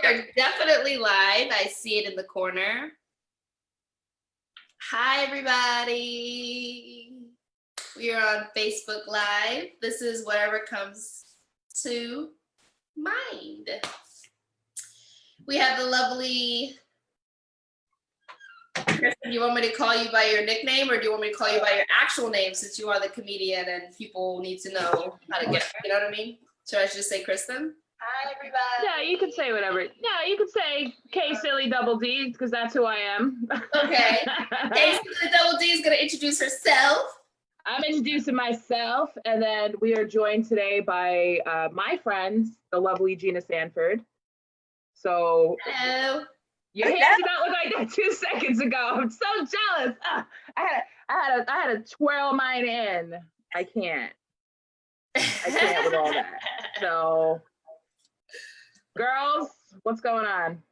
They're definitely live. I see it in the corner. Hi, everybody. We are on Facebook Live. This is Whatever Comes to Mind. We have the lovely Kristen. Do you want me to call you by your nickname, or do you want me to call you by your actual name, since you are the comedian and people need to know how to get, you know what I mean? Should I just say Kristen? Hi, everybody. Yeah, you can say whatever. Yeah, you can say K Silly Double D, because that's who I am. Okay. K Silly Double D is going to introduce herself. I'm introducing myself, and then we are joined today by my friends, the lovely Gina Sanford. So, hello. Your hair did not look like that 2 seconds ago. I'm so jealous. I had to twirl mine in. I can't with all that. So, girls, what's going on?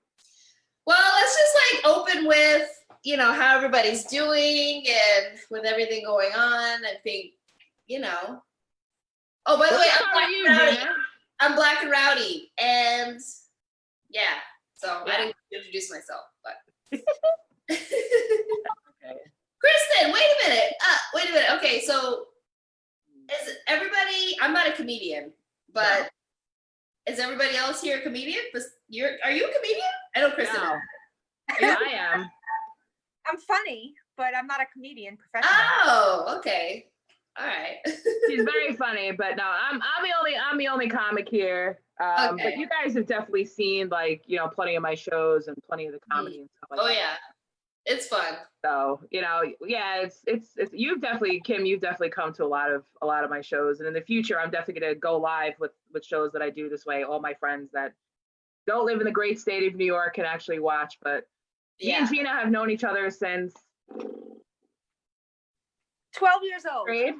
Well, let's just open with, how everybody's doing and with everything going on. I think, Oh, by the way, I'm Black and Rowdy. And yeah, so I didn't introduce myself, but. Okay. Kristen, wait a minute. Okay, so is everybody, I'm not a comedian, but is everybody else here a comedian? Are you a comedian? I know Kristen. No. Yeah, I am. I'm funny, but I'm not a comedian professionally. Oh, okay. All right. She's very funny, but no, I'm the only comic here. Okay. But you guys have definitely seen plenty of my shows and plenty of the comedy and stuff like that. Oh yeah. It's fun. So, it's you've definitely, Kim, you've definitely come to a lot of my shows. And in the future, I'm definitely gonna go live with shows that I do this way. All my friends that don't live in the great state of New York can actually watch. But me and Gina have known each other since 12 years old. Grade?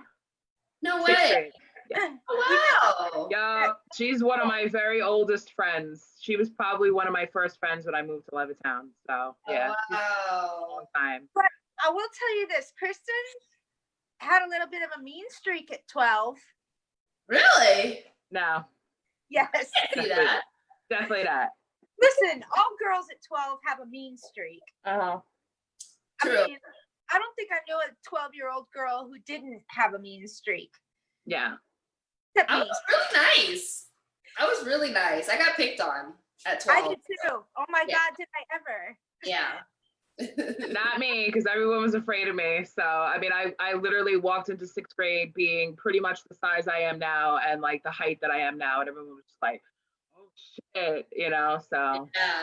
No way. Yeah. Wow. Yeah, she's one of my very oldest friends. She was probably one of my first friends when I moved to Levittown. So yeah, wow. A long time. But I will tell you this, Kristen had a little bit of a mean streak at 12. Really? No. Yes. See that? Definitely not. Listen, all girls at 12 have a mean streak. Uh-huh. True. I mean, I don't think I know a 12-year-old girl who didn't have a mean streak. Yeah. Except I me. was really nice. I got picked on at 12. I did too. Oh my God, did I ever? Yeah. Not me, because everyone was afraid of me. So, I mean, I literally walked into 6th grade being pretty much the size I am now and the height that I am now. And everyone was just like, oh shit, so. Yeah.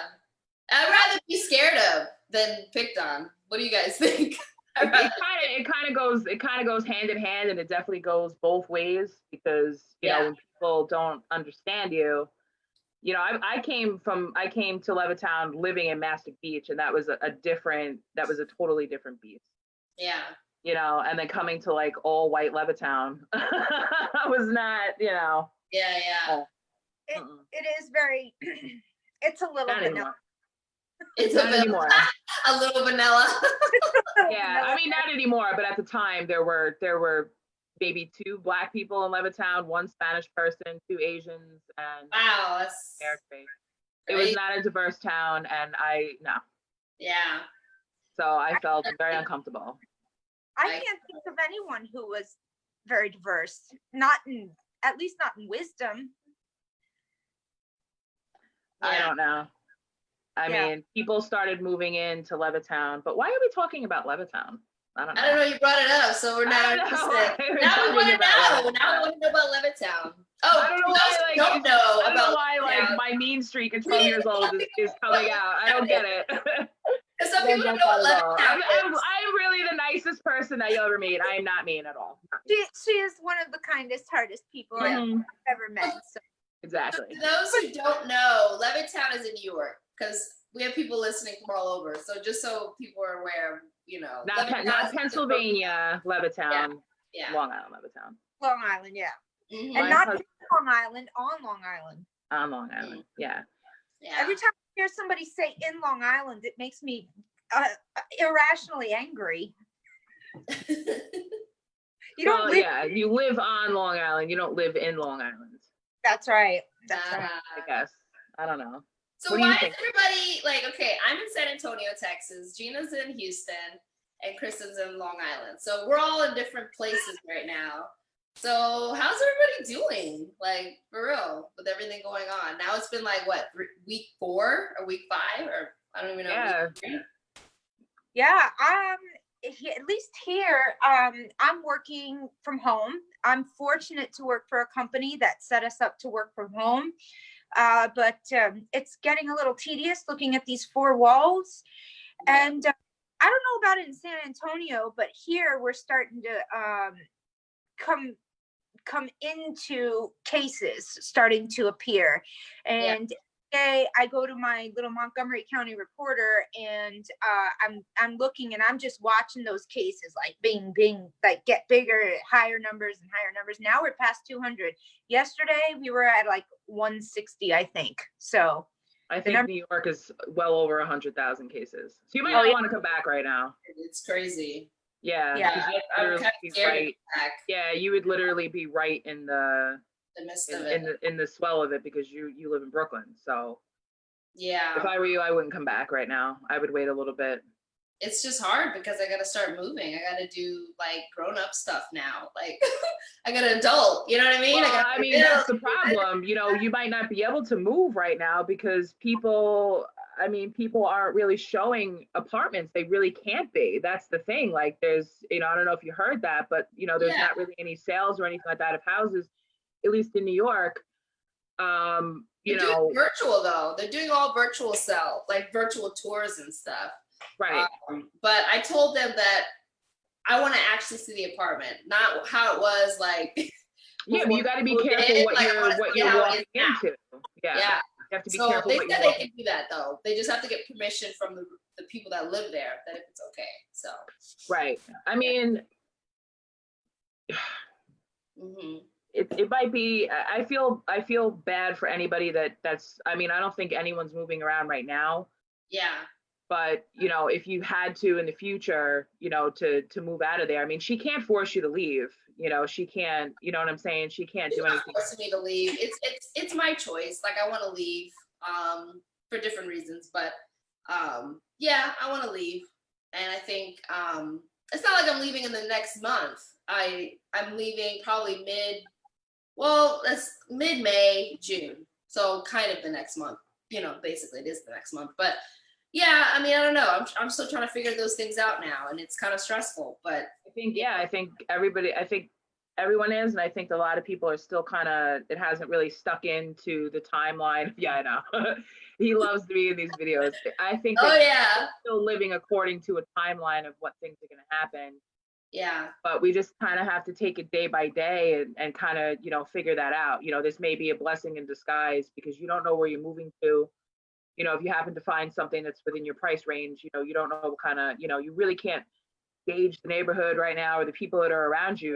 I'd rather be scared of than picked on. What do you guys think? It kind of goes hand in hand, and it definitely goes both ways, because when people don't understand you, I came to Levittown living in Mastic Beach, and that was a totally different beast. Yeah. And then coming to all white Levittown was not, Yeah. It is very, it's a little vanilla. It's not anymore. A little vanilla. Yeah, I mean, not anymore, but at the time there were maybe 2 Black people in Levittown, 1 Spanish person, 2 Asians, and wow, that's it was not a diverse town, and yeah. So I felt very uncomfortable. I can't think of anyone who was very diverse, at least not in wisdom. I don't know. I mean, people started moving into Levittown, but why are we talking about Levittown? I don't know. You brought it up, so we're now interested. Now we want to know. Now we want to know about Levittown. Oh, I don't know why, my mean streak at 12 years old is coming out. I don't get it. Some people don't know what Levittown is. I'm really the nicest person that you'll ever meet. I am not mean at all. She is one of the kindest, hardest people I've ever met. So. So Exactly. for those who don't know, Levittown is in New York, because we have people listening from all over. So just so people are aware, not Pennsylvania, Levittown. Yeah. Long Island, Levittown. Long Island, yeah. Mm-hmm. And not Long Island, on Long Island. On Long Island, yeah. Every time I hear somebody say in Long Island, it makes me irrationally angry. You live on Long Island. You don't live in Long Island. That's right. That's right. I guess. I don't know. So What do you why is think? everybody like, okay, I'm in San Antonio, Texas, Gina's in Houston, and Kristen's in Long Island. So we're all in different places right now. So how's everybody doing? Like for real, with everything going on. Now it's been like what, week 4 or week 5, or I don't even know. Yeah. week 3? Yeah, at least here, I'm working from home. I'm fortunate to work for a company that set us up to work from home. But it's getting a little tedious looking at these 4 walls. Yeah. And I don't know about it in San Antonio, but here we're starting to come into cases starting to appear. And today I go to my little Montgomery County Reporter, and I'm looking, and I'm just watching those cases like being like get bigger, higher numbers and higher numbers. Now we're past 200. Yesterday we were at like 160, I think. So I think New York is well over 100,000 cases. So you might not want to come back right now. It's crazy. Yeah. Yeah, because you'd I'm literally kind be of scared to right. come back Yeah, you would literally be right in the midst of it. in the swell of it, because you live in Brooklyn. So Yeah. if I were you, I wouldn't come back right now. I would wait a little bit. It's just hard because I got to start moving. I got to do like grown up stuff now. Like I got an adult, you know what I mean? Well, I mean, that's the problem. You know, you might not be able to move right now because people aren't really showing apartments. They really can't be. That's the thing. Like there's, I don't know if you heard that, but there's not really any sales or anything like that of houses, at least in New York. They're doing virtual though. They're doing all virtual like virtual tours and stuff. Right. But I told them that I want to actually see the apartment, not how it was like. Yeah, but you got to be careful what you're walking into. Yeah. You have to be careful. They said they can do that though. They just have to get permission from the people that live there that if it's okay. So. Right. I mean. Mm-hmm. It might be. I feel bad for anybody that's. I mean, I don't think anyone's moving around right now. Yeah. But if you had to in the future, to move out of there, I mean, she can't force you to leave. She can't. You know what I'm saying? She can't do anything. Forcing me to leave. It's my choice. Like I want to leave for different reasons, but yeah, I want to leave, and I think it's not like I'm leaving in the next month. I'm leaving probably that's mid-May, June. So kind of the next month. Basically it is the next month, but. Yeah, I mean, I don't know. I'm still trying to figure those things out now, and it's kind of stressful. But I think everyone is, and I think a lot of people are still kind of. It hasn't really stuck into the timeline. Yeah, I know. He loves to be in these videos. I think. Still living according to a timeline of what things are going to happen. Yeah. But we just kind of have to take it day by day and kind of figure that out. This may be a blessing in disguise because you don't know where you're moving to. If you happen to find something that's within your price range, you don't know what kind of, you really can't gauge the neighborhood right now or the people that are around you,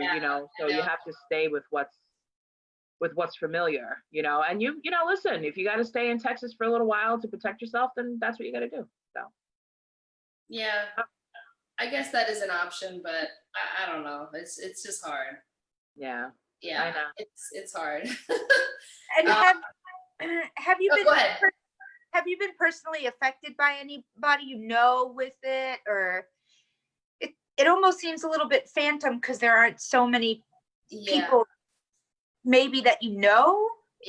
so you have to stay with what's familiar, and listen, if you got to stay in Texas for a little while to protect yourself, then that's what you got to do. So. Yeah, I guess that is an option, but I don't know. It's just hard. Yeah. Yeah. I know. It's hard. And have you been? Go ahead. Have you been personally affected by anybody with it, or it almost seems a little bit phantom because there aren't so many people maybe that Yeah.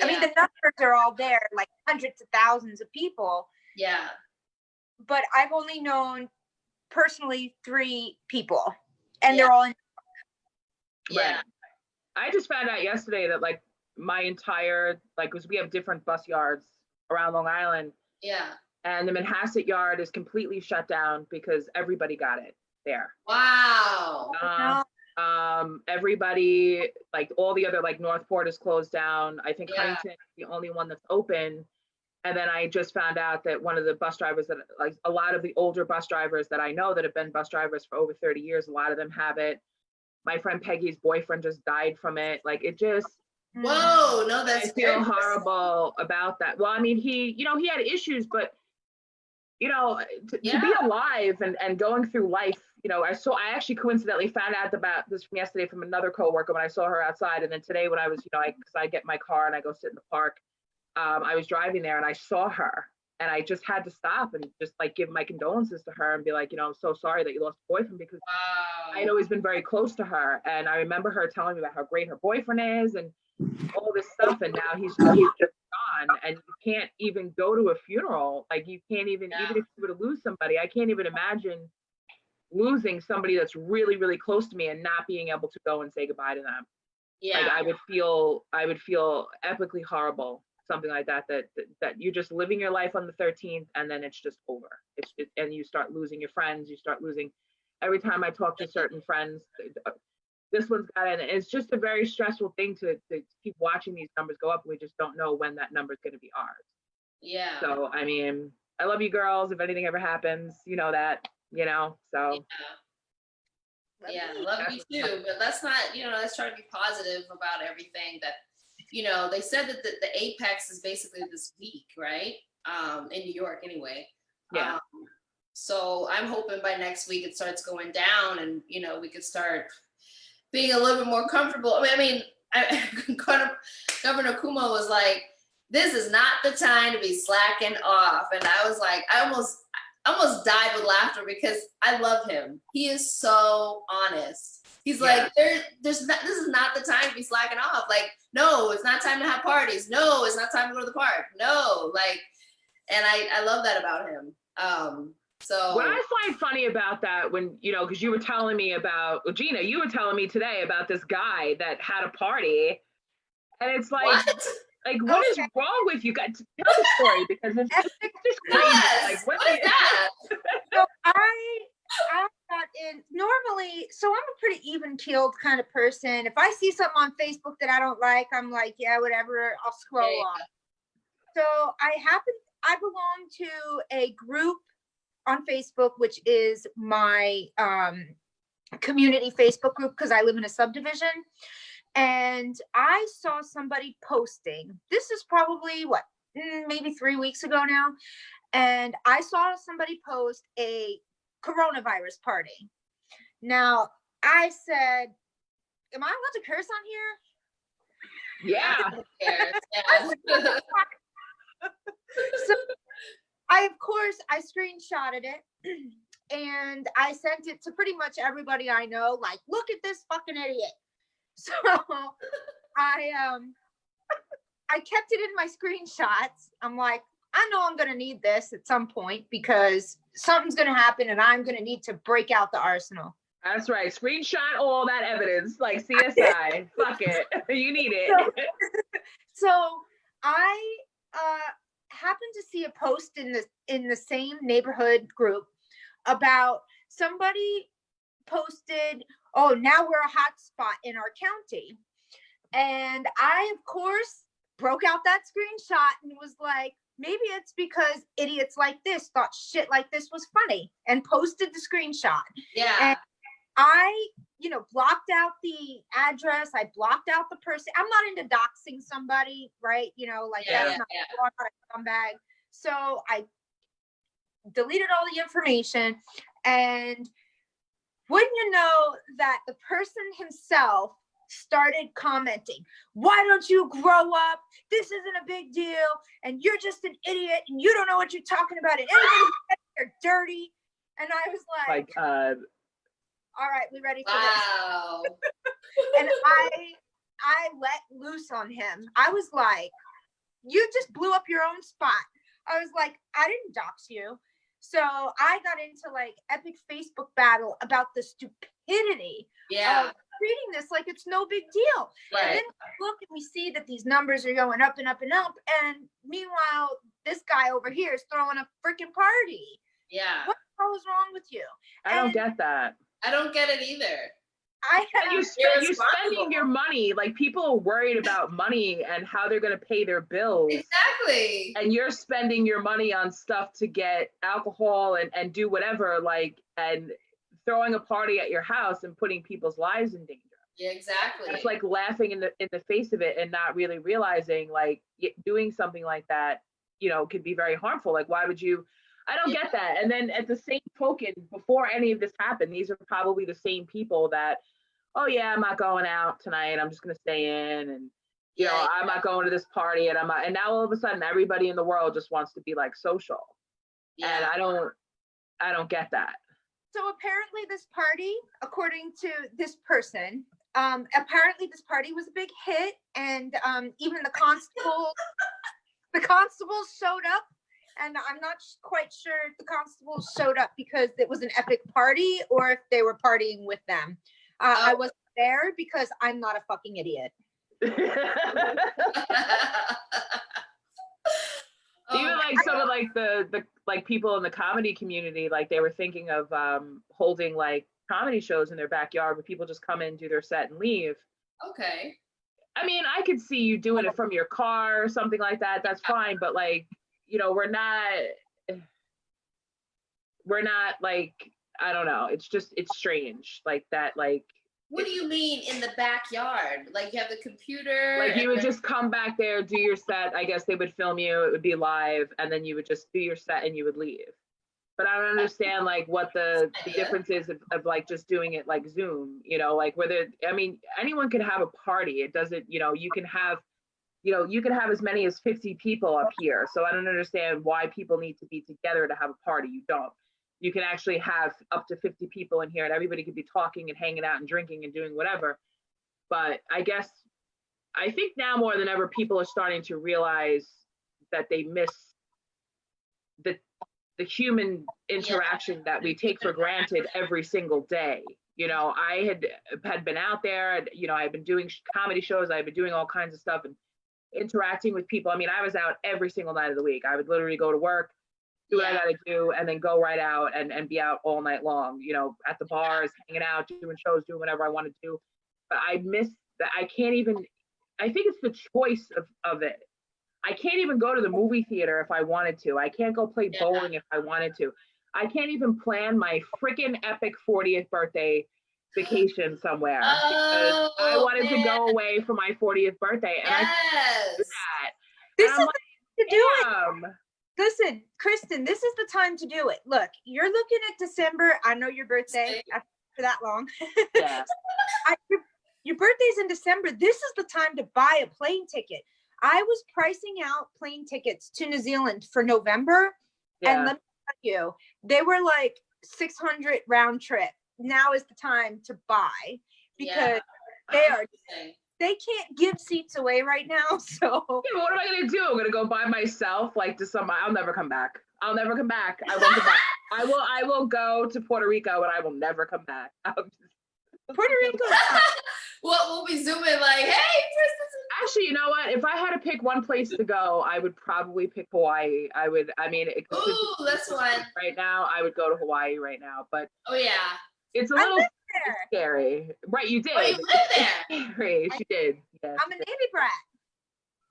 I mean, the numbers are all there, like hundreds of thousands of people. Yeah. But I've only known personally 3 people, and they're all in. Yeah. Right. I just found out yesterday that like my entire because we have different bus yards around Long Island. Yeah. And the Manhasset yard is completely shut down because everybody got it there. Wow. Everybody, like all the other, like Northport is closed down. I think Yeah. Huntington is the only one that's open. And then I just found out that one of the bus drivers that, like a lot of the older bus drivers that I know that have been bus drivers for over 30 years, a lot of them have it. My friend Peggy's boyfriend just died from it. Like it just, Whoa, no, that's I feel horrible about that. Well, I mean, he had issues, but to be alive and going through life, I actually coincidentally found out about this from yesterday from another coworker when I saw her outside. And then today when I was, because I get my car and I go sit in the park, I was driving there and I saw her And I just had to stop and just like give my condolences to her and be like, I'm so sorry that you lost a boyfriend, because I'd Wow. always been very close to her. And I remember her telling me about how great her boyfriend is and all this stuff. And now he's just gone, and you can't even go to a funeral. Like, you can't even, Yeah. even if you were to lose somebody, I can't even imagine losing somebody that's really, really close to me and not being able to go and say goodbye to them. Like, Yeah. I would feel epically horrible, something like that, that you're just living your life on the 13th and then it's just over. And you start losing your friends, you start losing, every time I talk to certain friends, this one's got it. And it's just a very stressful thing to keep watching these numbers go up. We just don't know when that number is going to be ours. Yeah. So, I mean, I love you girls. If anything ever happens, you know that, so. Yeah, love you too. But let's not, let's try to be positive about everything. That, they said that the apex is basically this week, right? In New York, anyway. Yeah. So I'm hoping by next week it starts going down, and we could start being a little bit more comfortable. Governor Cuomo was like, "This is not the time to be slacking off," and I was like, I almost died with laughter because I love him. He is so honest. He's like, this is not the time to be slacking off. Like, no, it's not time to have parties. No, it's not time to go to the park. No, like, and I love that about him. So what I find funny about that, when, because you were telling me about, Gina, you were telling me today about this guy that had a party, and it's like, what? What is wrong with you guys? Tell the story, because it's just crazy. Yes. Like, what is that? So I got in normally, so I'm a pretty even keeled kind of person. If I see something on Facebook that I don't like, I'm like, yeah, whatever, I'll scroll on. So I belong to a group on Facebook, which is my community Facebook group, because I live in a subdivision. And I saw somebody posting, this is probably maybe 3 weeks ago now. And I saw somebody post a coronavirus party. Now I said, am I allowed to curse on here? Yeah. Yeah. So I screenshotted it and I sent it to pretty much everybody I know, like, look at this fucking idiot. So I kept it in my screenshots. I'm like, I know I'm going to need this at some point because something's going to happen and I'm going to need to break out the arsenal. That's right. Screenshot all that evidence, like CSI. Fuck it. You need it. So I happened to see a post in the same neighborhood group about somebody posted, oh, now we're a hot spot in our county. And I, of course, broke out that screenshot and was like, maybe it's because idiots like this thought shit like this was funny and posted the screenshot. Yeah. And I, blocked out the address. I blocked out the person. I'm not into doxing somebody, right? That's not a scumbag. So I deleted all the information, and wouldn't you know that the person himself started commenting, why don't you grow up? This isn't a big deal. And you're just an idiot and you don't know what you're talking about. And you're dirty. And I was like, all right, we ready for wow. this? And I let loose on him. I was like, you just blew up your own spot. I was like, I didn't dox you. So I got into like epic Facebook battle about the stupidity of treating this like it's no big deal. Right. And then we look and we see that these numbers are going up and up and up. And meanwhile, this guy over here is throwing a freaking party. Yeah. What the hell is wrong with you? I don't get that. I don't get it either. You're spending your money, like, people are worried about money and how they're going to pay their bills. Exactly. And you're spending your money on stuff to get alcohol and do whatever, like, and throwing a party at your house and putting people's lives in danger. Yeah, exactly. It's like laughing in the face of it and not really realizing, like, doing something like that, could be very harmful. Like, why would you? I don't get that. And then at the same token, before any of this happened, these are probably the same people that, oh yeah, I'm not going out tonight, I'm just going to stay in. And You know, Yeah. I'm not going to this party, and I'm not, and now all of a sudden everybody in the world just wants to be like social. And Yeah. I don't get that. So apparently this party, according to this person, apparently this party was a big hit, and even the constables showed up, and I'm not quite sure if the constables showed up because it was an epic party or if they were partying with them. I wasn't there because I'm not a fucking idiot. Even Oh, like some of like the like people in the comedy community, like they were thinking of holding like comedy shows in their backyard where people just come in, do their set and leave. okay. I mean, I could see you doing it from your car or something like that. That's fine, but like, you know, we're not like, I don't know. It's just, it's strange like that. Like, What do you mean in the backyard? Like you have the computer? like you and would then- just come back there, do your set. I guess they would film you. It would be live, and then you would just do your set and you would leave. But I don't understand like what the difference is of like just doing it like Zoom. You know, like whether, I mean, anyone could have a party. It doesn't, you know, you can have as many as 50 people up here. So I don't understand why people need to be together to have a party. You don't. You can actually have up to 50 people in here, and everybody could be talking and hanging out and drinking and doing whatever. But I think now more than ever, people are starting to realize that they miss the human interaction that we take for granted every single day. You know, I had been out there, you know, I've been doing comedy shows, I've been doing all kinds of stuff and interacting with people. I mean, I was out every single night of the week. I would literally go to work, do what I gotta do, and then go right out and be out all night long, you know, at the bars, hanging out, doing shows, doing whatever I want to do. But I miss that. I think it's the choice of it. I can't even go to the movie theater if I wanted to. I can't go play bowling if I wanted to. I can't even plan my freaking epic 40th birthday vacation somewhere because I wanted to go away for my 40th birthday, and I can't do Yes. that. This And is I'm to do it. like, Listen, Kristen, this is the time to do it. Look, you're looking at December. I know your birthday for that long. yeah, Your birthday's in December. This is the time to buy a plane ticket. I was pricing out plane tickets to New Zealand for November, and yeah. let me tell you, they were like 600 round trip. Now is the time to buy because they can't give seats away right now. So Yeah, but what am I gonna do? I'm gonna go by myself, like to some. I'll never come back. I'll never come back. I won't come back. I will go to Puerto Rico, and I will never come back. Puerto Rico. We'll be zooming like, hey, Kristen. Actually, you know what? If I had to pick one place to go, I would probably pick Hawaii. I mean, Ooh, that's one. right now, I would go to Hawaii right now, but Oh yeah. it's a I little live there. scary. Right, you did. Oh, you live there. Scary. She did. Yes. I'm a Navy brat.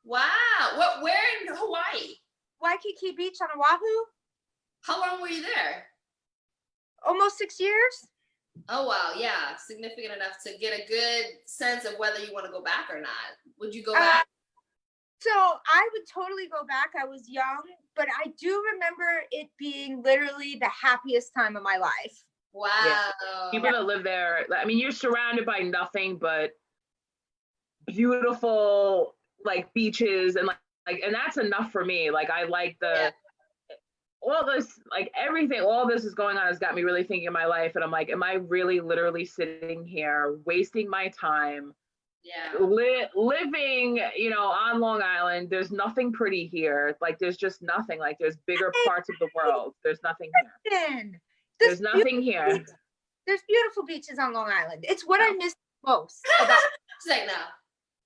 Wow. Where in Hawaii? Waikiki Beach on Oahu. How long were you there? Almost 6 years. Oh wow, yeah, significant enough to get a good sense of whether you want to go back or not. Would you go back? So I would totally go back. I was young, but I do remember it being literally the happiest time of my life. Wow. People that live there, I mean, you're surrounded by nothing but beautiful like beaches and and that's enough for me. Like I like all this, like everything, all this is going on has got me really thinking of my life, and I'm like, am I really literally sitting here wasting my time living, you know, on Long Island? There's nothing pretty here. Like there's just nothing. Like there's bigger parts of the world. There's nothing here. Kristen, There's nothing here. There's beautiful beaches on Long Island. It's what I miss most about. She's like, no.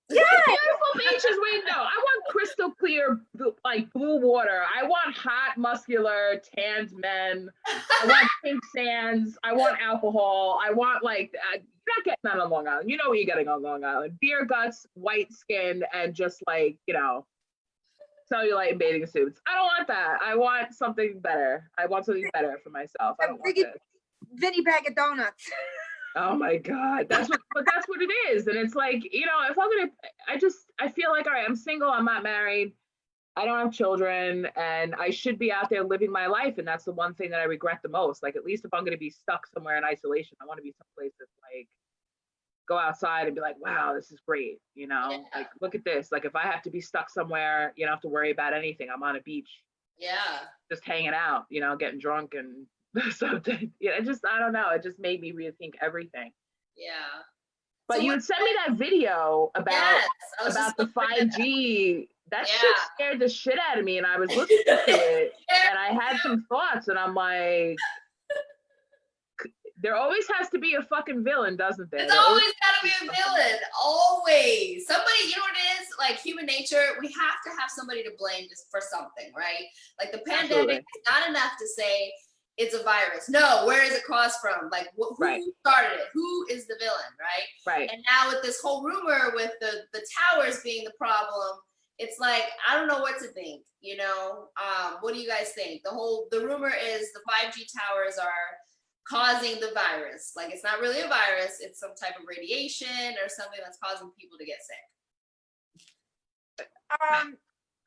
Beautiful beaches, wait, no. I want crystal clear, like blue water. I want hot, muscular, tanned men. I want pink sands. I want alcohol. I want you're not getting that on Long Island. You know what you're getting on Long Island. Beer guts, white skin, and just like, you know, cellulite and bathing suits. I don't want that. I want something better. I want something better for myself. I don't want this. Vinny bag of donuts. Oh my God. That's what it is. And it's like, you know, if I'm gonna, I feel like, all right, I'm single, I'm not married, I don't have children, and I should be out there living my life. And that's the one thing that I regret the most. Like, at least if I'm gonna be stuck somewhere in isolation, I want to be someplace that's like, go outside and be like, wow, this is great. You know, Yeah. like, look at this. Like, if I have to be stuck somewhere, you don't have to worry about anything. I'm on a beach, Yeah. just hanging out, you know, getting drunk and something. Yeah, it just, I don't know. It just made me rethink everything. Yeah. But So you what- had sent me that video about Yes, I was about just the gonna bring that up. 5G. That shit Yeah. scared the shit out of me, and I was looking into it, Yeah. and I had some thoughts, and I'm like, there always has to be a fucking villain, doesn't there? It's There always gotta be a villain. Always. Somebody, you know what it is? Like human nature, we have to have somebody to blame just for something, right? Like the Absolutely. pandemic is not enough to say it's a virus. No, where is it caused from? Like who Right. started it? Who is the villain, right? Right. And now with this whole rumor with the towers being the problem, it's like I don't know what to think. You know, what do you guys think? The rumor is the 5G towers are causing the virus. Like it's not really a virus; it's some type of radiation or something that's causing people to get sick.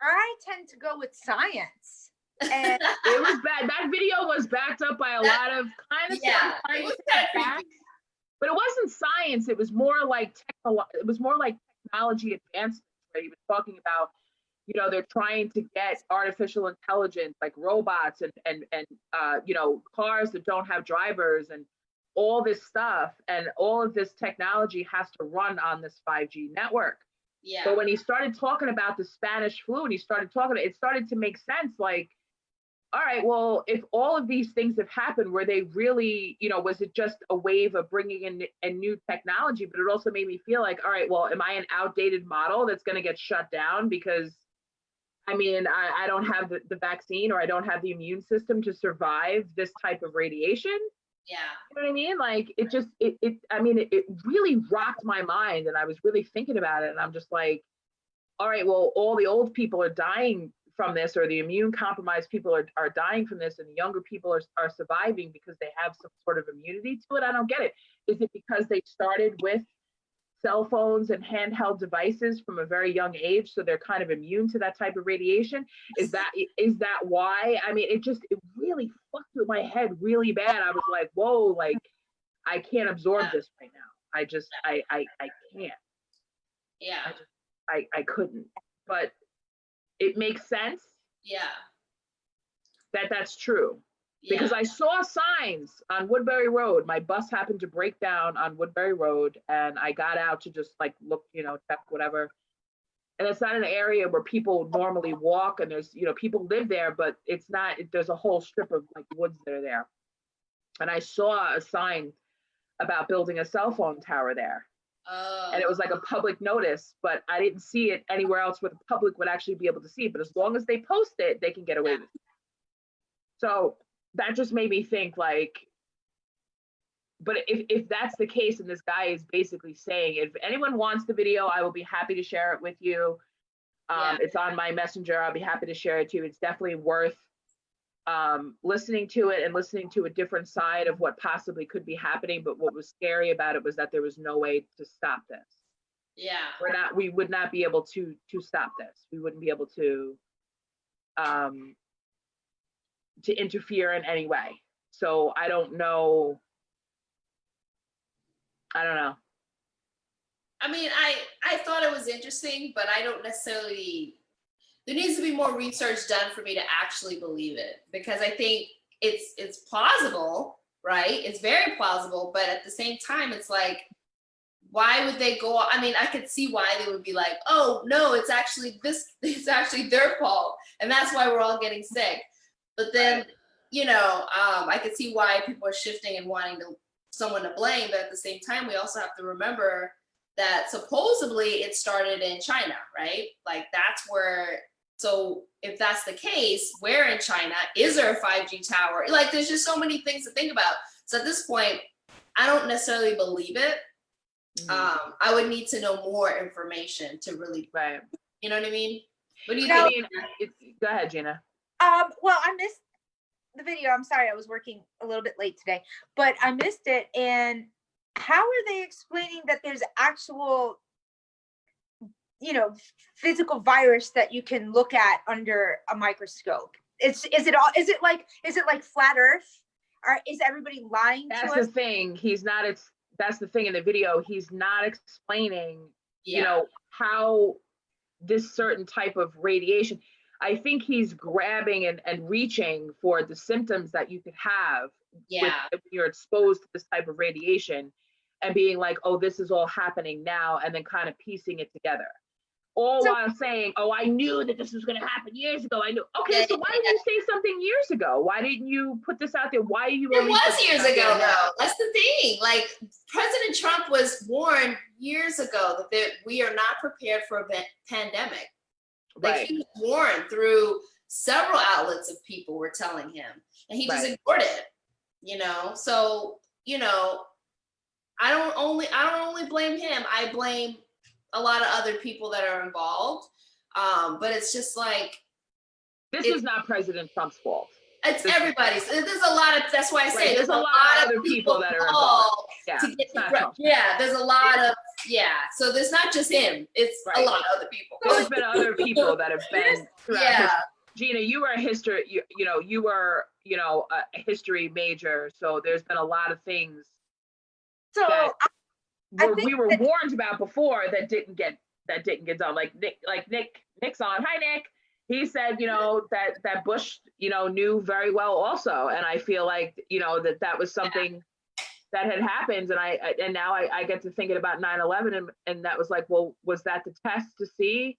I tend to go with science. And It was bad. That video was backed up by a lot of kind of Yeah, it was kind of facts, creepy. but it wasn't science. It was more like technology advancements. Where he was talking about, you know, they're trying to get artificial intelligence, like robots and you know, cars that don't have drivers and all this stuff, and all of this technology has to run on this 5G network. Yeah. So when he started talking about the Spanish flu and he started talking, it started to make sense. Like, all right, well, if all of these things have happened, were they really, you know, was it just a wave of bringing in a new technology? But it also made me feel like, all right, well, am I an outdated model that's going to get shut down because, I mean, I don't have the vaccine, or I don't have the immune system to survive this type of radiation? Yeah. You know what I mean? Like, it really rocked my mind, and I was really thinking about it, and I'm just like, all right, well, all the old people are dying from this, or the immune compromised people are dying from this, and the younger people are surviving because they have some sort of immunity to it. I don't get it. Is it because they started with cell phones and handheld devices from a very young age, so they're kind of immune to that type of radiation? Is that why? I mean, it really fucked with my head really bad. I was like, whoa, like I can't absorb this right now. I can't. Yeah. I couldn't. But it makes sense Yeah. that that's true, Yeah. because I saw signs on Woodbury Road. My bus happened to break down on Woodbury Road, and I got out to just like look, you know, check whatever. And it's not an area where people normally walk, and there's, you know, people live there, but it's not, there's a whole strip of like woods that are there. And I saw a sign about building a cell phone tower there. Oh. And it was like a public notice, but I didn't see it anywhere else where the public would actually be able to see it. But as long as they post it, they can get away with it. So that just made me think, like, but if that's the case, and this guy is basically saying, if anyone wants the video, I will be happy to share it with you. It's on my messenger. I'll be happy to share it too. It's definitely worth listening to it and listening to a different side of what possibly could be happening. But what was scary about it was that there was no way to stop this. Yeah. We would not be able to stop this. We wouldn't be able to interfere in any way. So I don't know. I mean, I thought it was interesting, but I don't necessarily. There needs to be more research done for me to actually believe it, because I think it's plausible, right? It's very plausible, but at the same time, it's like, why would they go? I mean, I could see why they would be like, oh no, it's actually their fault, and that's why we're all getting sick. But then, you know, I could see why people are shifting and wanting someone to blame. But at the same time, we also have to remember that supposedly it started in China, right? Like that's where. So if that's the case, where in China is there a 5G tower? Like there's just so many things to think about. So at this point, I don't necessarily believe it. I would need to know more information to really, you know what I mean? What do you think? Go ahead, Gina. Well, I missed the video. I'm sorry, I was working a little bit late today, but I missed it. And how are they explaining that there's actual, you know, physical virus that you can look at under a microscope? Is it like flat Earth? Or is everybody lying to us? That's the thing. that's the thing in the video. He's not explaining, you Yeah. know, how this certain type of radiation. I think he's grabbing and reaching for the symptoms that you could have Yeah. when you're exposed to this type of radiation and being like, oh, this is all happening now, and then kind of piecing it together. All So- while saying, oh, I knew that this was going to happen years ago. I knew. Okay, Yeah, so why didn't you say something years ago? Why didn't you put this out there? Why are you It only put was this years out ago, there now? though. That's the thing. Like, President Trump was warned years ago that we are not prepared for a pandemic. Like, Right. he was warned through several outlets of people were telling him, and he just Right. ignored it. You know, so I don't only blame him. I blame a lot of other people that are involved. But it's just like This was not President Trump's fault. it's everybody's. There's a lot of. That's why I say Right, there's a lot of other people that are involved. Yeah, to get it's not the Trump. yeah. There's a lot of So there's not just him. It's a Right. lot of other people. There's been other people that have been throughout Yeah. history. Gina, you were a history, you were, a history major. So there's been a lot of things So that I think we were that- warned about before that didn't get done. Like Nick's on. Hi, Nick. He said, that Bush, knew very well also. And I feel like, that was something that had happened. And now I get to thinking about 9/11 and that was like, well, was that the test to see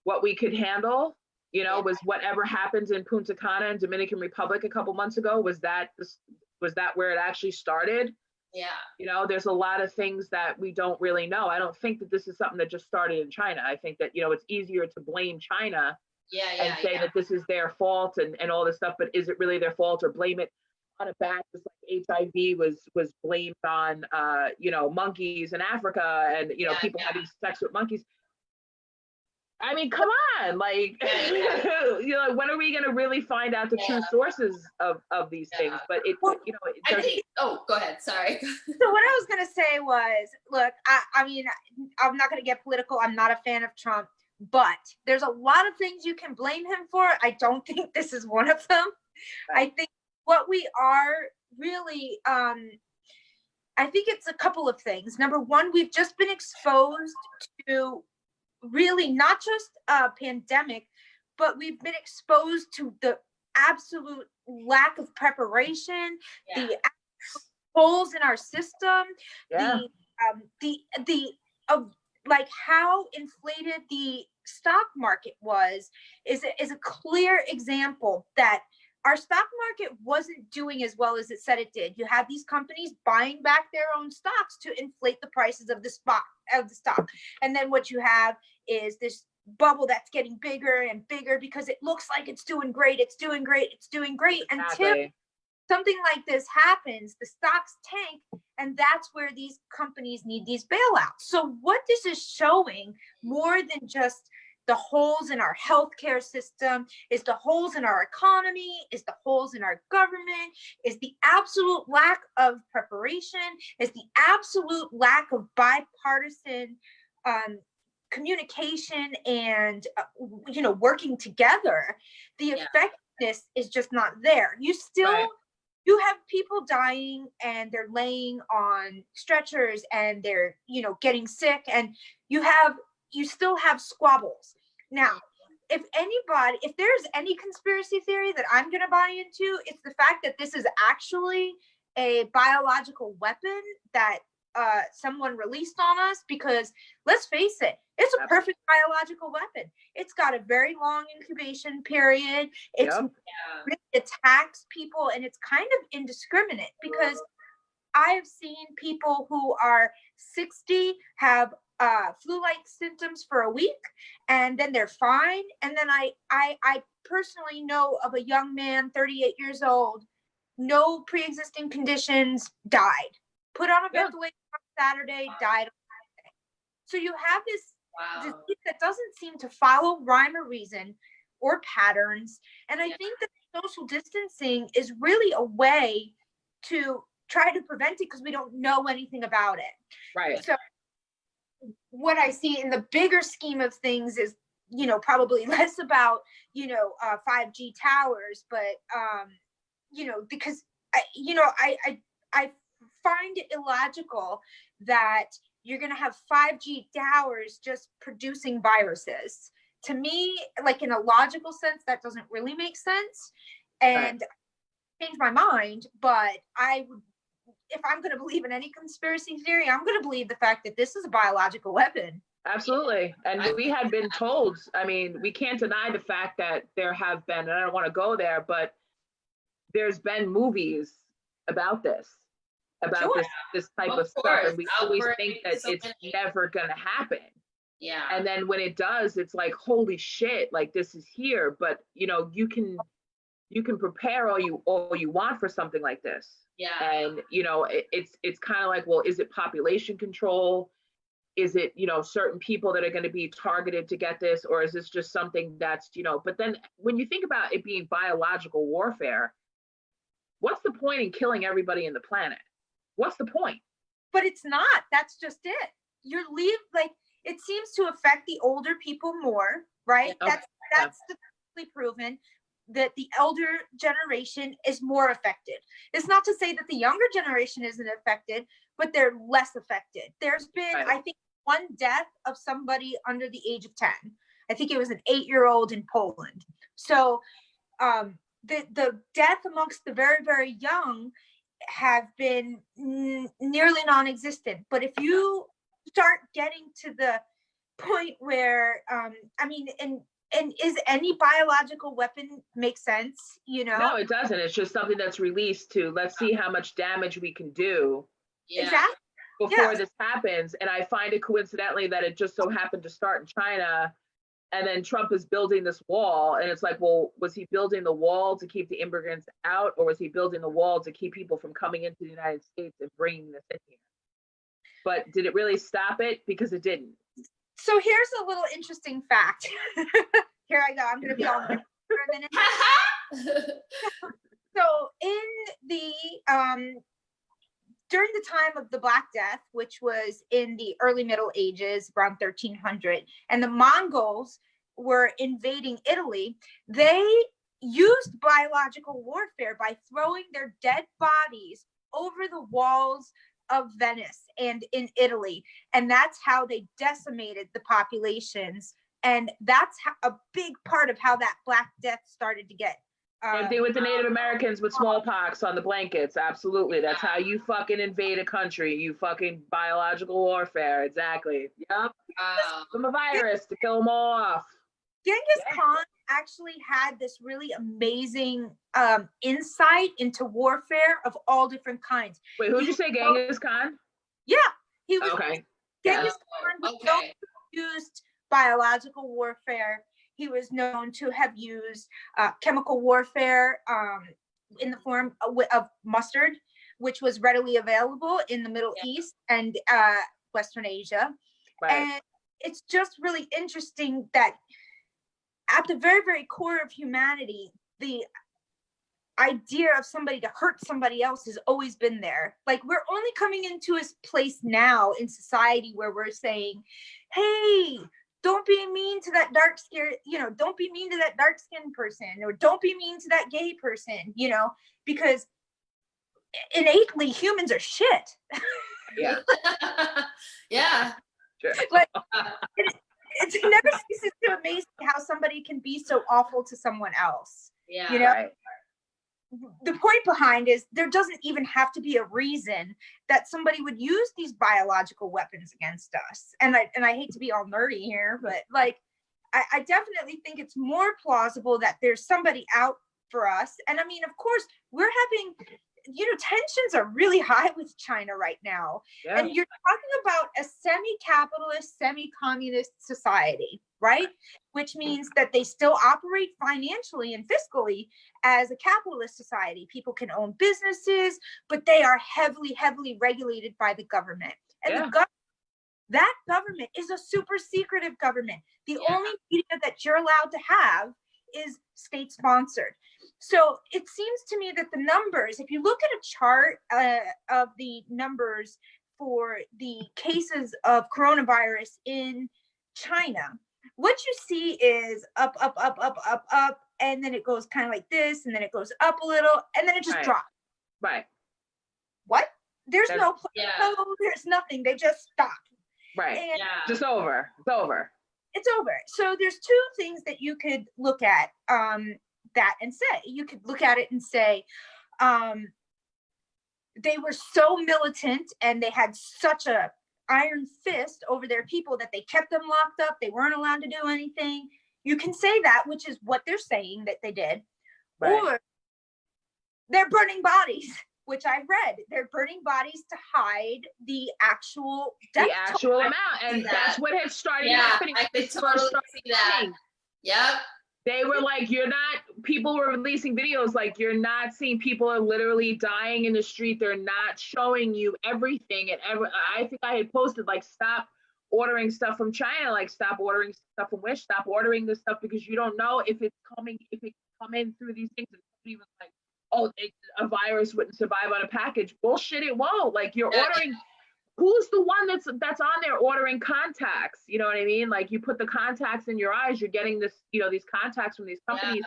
what we could handle? Was whatever happens in Punta Cana and Dominican Republic a couple months ago, was that where it actually started? Yeah. There's a lot of things that we don't really know. I don't think that this is something that just started in China. I think that, it's easier to blame China and say that this is their fault and all this stuff, but is it really their fault, or blame it on a bat, just like HIV was blamed on, monkeys in Africa and, people having sex with monkeys. I mean, come on, like, when are we going to really find out the true sources of these things? But it I think. Oh, go ahead. Sorry. So what I was gonna say was, look, I mean, I'm not gonna get political. I'm not a fan of Trump, but there's a lot of things you can blame him for. I don't think this is one of them. I think what we are really, I think it's a couple of things. Number one, we've just been exposed to really not just a pandemic, but we've been exposed to the absolute lack of preparation, the holes in our system, like how inflated the stock market is a clear example that our stock market wasn't doing as well as it said it did. You have these companies buying back their own stocks to inflate the prices of the stock. And then what you have is this bubble that's getting bigger and bigger because it looks like it's doing great. It's doing great. It's doing great until something like this happens, the stocks tank, and that's where these companies need these bailouts. So what this is showing, more than just the holes in our healthcare system, is the holes in our economy, is the holes in our government, is the absolute lack of preparation, is the absolute lack of bipartisan communication and working together. The effectiveness is just not there. You have people dying and they're laying on stretchers and they're getting sick, and you still have squabbles. Now, if there's any conspiracy theory that I'm going to buy into, it's the fact that this is actually a biological weapon that someone released on us, because let's face it, it's a perfect biological weapon. It's got a very long incubation period. It attacks people, and it's kind of indiscriminate, because I have seen people who are 60 have flu-like symptoms for a week, and then they're fine. And then I personally know of a young man, 38 years old, no pre-existing conditions, died, put on a ventilator on Saturday, died on Saturday. So you have this disease that doesn't seem to follow rhyme or reason or patterns. And I think that social distancing is really a way to try to prevent it, because we don't know anything about it. Right. So what I see in the bigger scheme of things is, probably less about, 5G towers, but, because, I find it illogical that you're going to have 5G towers just producing viruses. To me, like in a logical sense, that doesn't really make sense. And change my mind, but I would, if I'm going to believe in any conspiracy theory, I'm going to believe the fact that this is a biological weapon. Absolutely. And we had been told, I mean, we can't deny the fact that there have been, and I don't want to go there, but there's been movies about this, about Sure. this type Of of stuff. course. And we always Outbreak, think that so it's many. never going to happen. Yeah. And then when it does, it's like, holy shit, like this is here. But you know, you can prepare all you want for something like this. Yeah. And you know, it's kind of like, well, is it population control? Is it, you know, certain people that are going to be targeted to get this, or is this just something that's, you know, but then when you think about it being biological warfare, what's the point in killing everybody in the planet? What's the point? But it's not. That's just it. Like, it seems to affect the older people more, right? Yeah. That's statistically proven that the elder generation is more affected. It's not to say that the younger generation isn't affected, but they're less affected. There's been, Right. I think, one death of somebody under the age of 10. I think it was an 8-year-old in Poland. So the death amongst the very, very young have been nearly non-existent. But if you start getting to the point where, I mean, and is any biological weapon make sense? You know? No, it doesn't. It's just something that's released to, let's see how much damage we can do Yeah. Exactly. before Yes. this happens. And I find it coincidentally that it just so happened to start in China. And then Trump is building this wall. And it's like, well, was he building the wall to keep the immigrants out? Or was he building the wall to keep people from coming into the United States and bringing this in here? But did it really stop it? Because it didn't. So here's a little interesting fact. Here I go. I'm going to be on for a minute. So in the during the time of the Black Death, which was in the early Middle Ages, around 1300, and the Mongols were invading Italy, they used biological warfare by throwing their dead bodies over the walls of Venice and in Italy. And that's how they decimated the populations. And that's a big part of how that Black Death started to get. Same thing with the Native Americans with smallpox on the blankets. Absolutely. That's how you fucking invade a country. You fucking biological warfare. Exactly. Yep. Wow. From a virus to kill them all off. Genghis Khan actually had this really amazing insight into warfare of all different kinds. Wait, who'd you say, Genghis Khan? Yeah, he was. Okay. Genghis Khan was known to have used biological warfare. He was known to have used chemical warfare in the form of mustard, which was readily available in the Middle East and Western Asia. Right. And it's just really interesting that at the very, very core of humanity, the idea of somebody to hurt somebody else has always been there. Like, we're only coming into a place now in society where we're saying, hey, don't be mean to that dark skin, don't be mean to that dark skinned person, or don't be mean to that gay person, because innately humans are shit. Yeah. Yeah. Sure. Like, it never ceases to amaze me how somebody can be so awful to someone else. Yeah. Right. The point behind is there doesn't even have to be a reason that somebody would use these biological weapons against us. And I hate to be all nerdy here, but like, I definitely think it's more plausible that there's somebody out for us. And I mean, of course, we're having, tensions are really high with China right now. Yeah. And you're talking about a semi-capitalist, semi-communist society, right? Which means that they still operate financially and fiscally as a capitalist society. People can own businesses, but they are heavily, heavily regulated by the government. And that government is a super secretive government. The only media that you're allowed to have is state sponsored. So it seems to me that the numbers, if you look at a chart of the numbers for the cases of coronavirus in China, what you see is up, up, up, up, up, up, and then it goes kind of like this, and then it goes up a little, and then it just drops. Right. What? there's no Yeah. code, there's nothing. They just stop. Right. And Yeah. Just over. It's over. it's over. So there's two things that you could look at that and say. You could look at it and say, they were so militant and they had such a iron fist over their people that they kept them locked up. They weren't allowed to do anything. You can say that, which is what they're saying that they did. Right. Or they're burning bodies, which I've read. They're burning bodies to hide the actual death The actual toll. amount. And that. that's what had started Yeah, happening. I when could this first totally started see that. happening. Yep. They were like, people were releasing videos like, you're not seeing, people are literally dying in the street. They're not showing you everything. And I think I had posted like, stop ordering stuff from China, like stop ordering stuff from Wish, stop ordering this stuff because you don't know if it's coming, if it come in through these things. And somebody was like, oh, a virus wouldn't survive on a package. Bullshit, it won't. Like you're ordering. Who's the one that's on there ordering contacts? You know what I mean? Like you put the contacts in your eyes, you're getting this, these contacts from these companies.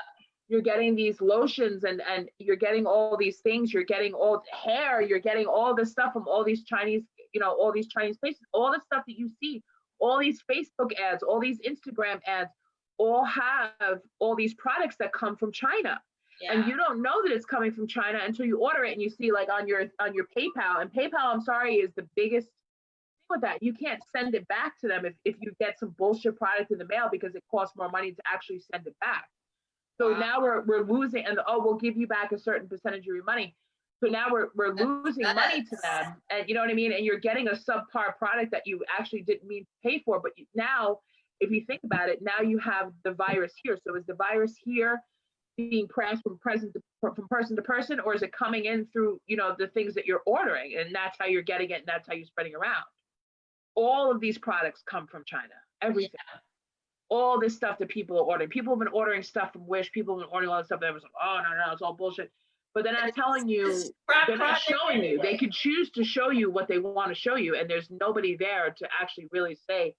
You're getting these lotions and you're getting all these things. You're getting all hair. You're getting all this stuff from all these Chinese, all these Chinese places. All the stuff that you see, all these Facebook ads, all these Instagram ads, all have all these products that come from China. Yeah. And you don't know that it's coming from China until you order it and you see like on your PayPal. And PayPal, I'm sorry, is the biggest thing with that. You can't send it back to them if you get some bullshit product in the mail because it costs more money to actually send it back. So now we're losing, and we'll give you back a certain percentage of your money. So now we're losing money to them, and you know what I mean. And you're getting a subpar product that you actually didn't mean to pay for. But now, if you think about it, now you have the virus here. So is the virus here being passed from person to person, or is it coming in through the things that you're ordering, and that's how you're getting it, and that's how you're spreading around? All of these products come from China. Everything. Yeah. All this stuff that people are ordering. People have been ordering stuff from Wish. People have been ordering all this stuff that was like, oh no, it's all bullshit. But they're not telling you, they're not showing you. They could choose to show you what they want to show you, and there's nobody there to actually really say,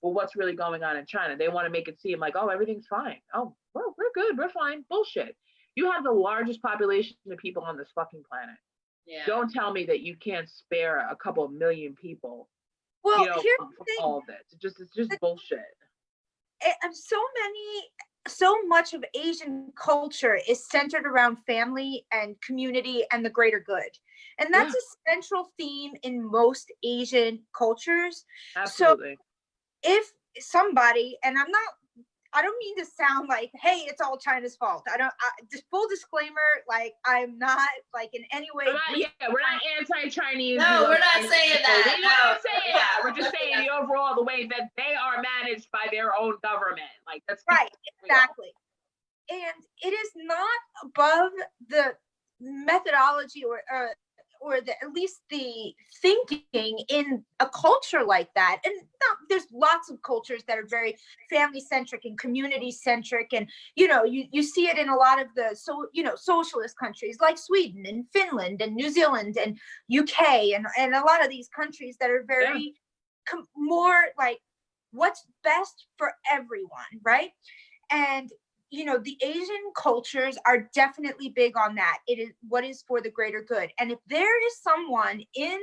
well, what's really going on in China? They want to make it seem like, oh, everything's fine. Oh, we're good, we're fine. Bullshit. You have the largest population of people on this fucking planet. Yeah. Don't tell me that you can't spare a couple of million people. Well, here's from the thing. all of this. It's just bullshit. So much of Asian culture is centered around family and community and the greater good. And that's a central theme in most Asian cultures. Absolutely. So if somebody, and I don't mean to sound like, hey, it's all China's fault. Just full disclaimer, like I'm not like in any way. We're not anti-Chinese. No, we're not saying that. We're not saying that. We're just saying the overall, the way that they are managed by their own government. Like that's right, exactly. And it is not above the methodology or at least the thinking in a culture like that. And there's lots of cultures that are very family centric and community centric, and you see it in a lot of the socialist countries like Sweden and Finland and New Zealand and UK and a lot of these countries that are very more like what's best for everyone, right? And the Asian cultures are definitely big on that. It is what is for the greater good. And if there is someone in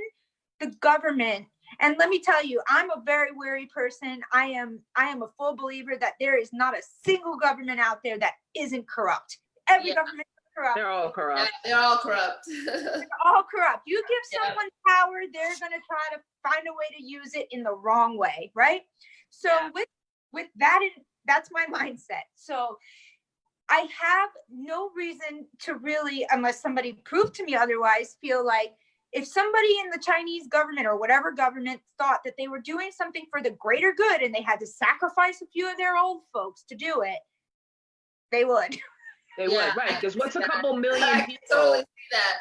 the government, and let me tell you, I'm a very wary person. I am a full believer that there is not a single government out there that isn't corrupt. Every government is corrupt. They're all corrupt. They're all corrupt. They're all corrupt. You give someone power, they're going to try to find a way to use it in the wrong way, right? So with that that's my mindset. So I have no reason to really, unless somebody proved to me otherwise, feel like if somebody in the Chinese government or whatever government thought that they were doing something for the greater good and they had to sacrifice a few of their old folks to do it, they would. They would, right? Because what's a couple million people? I totally see that.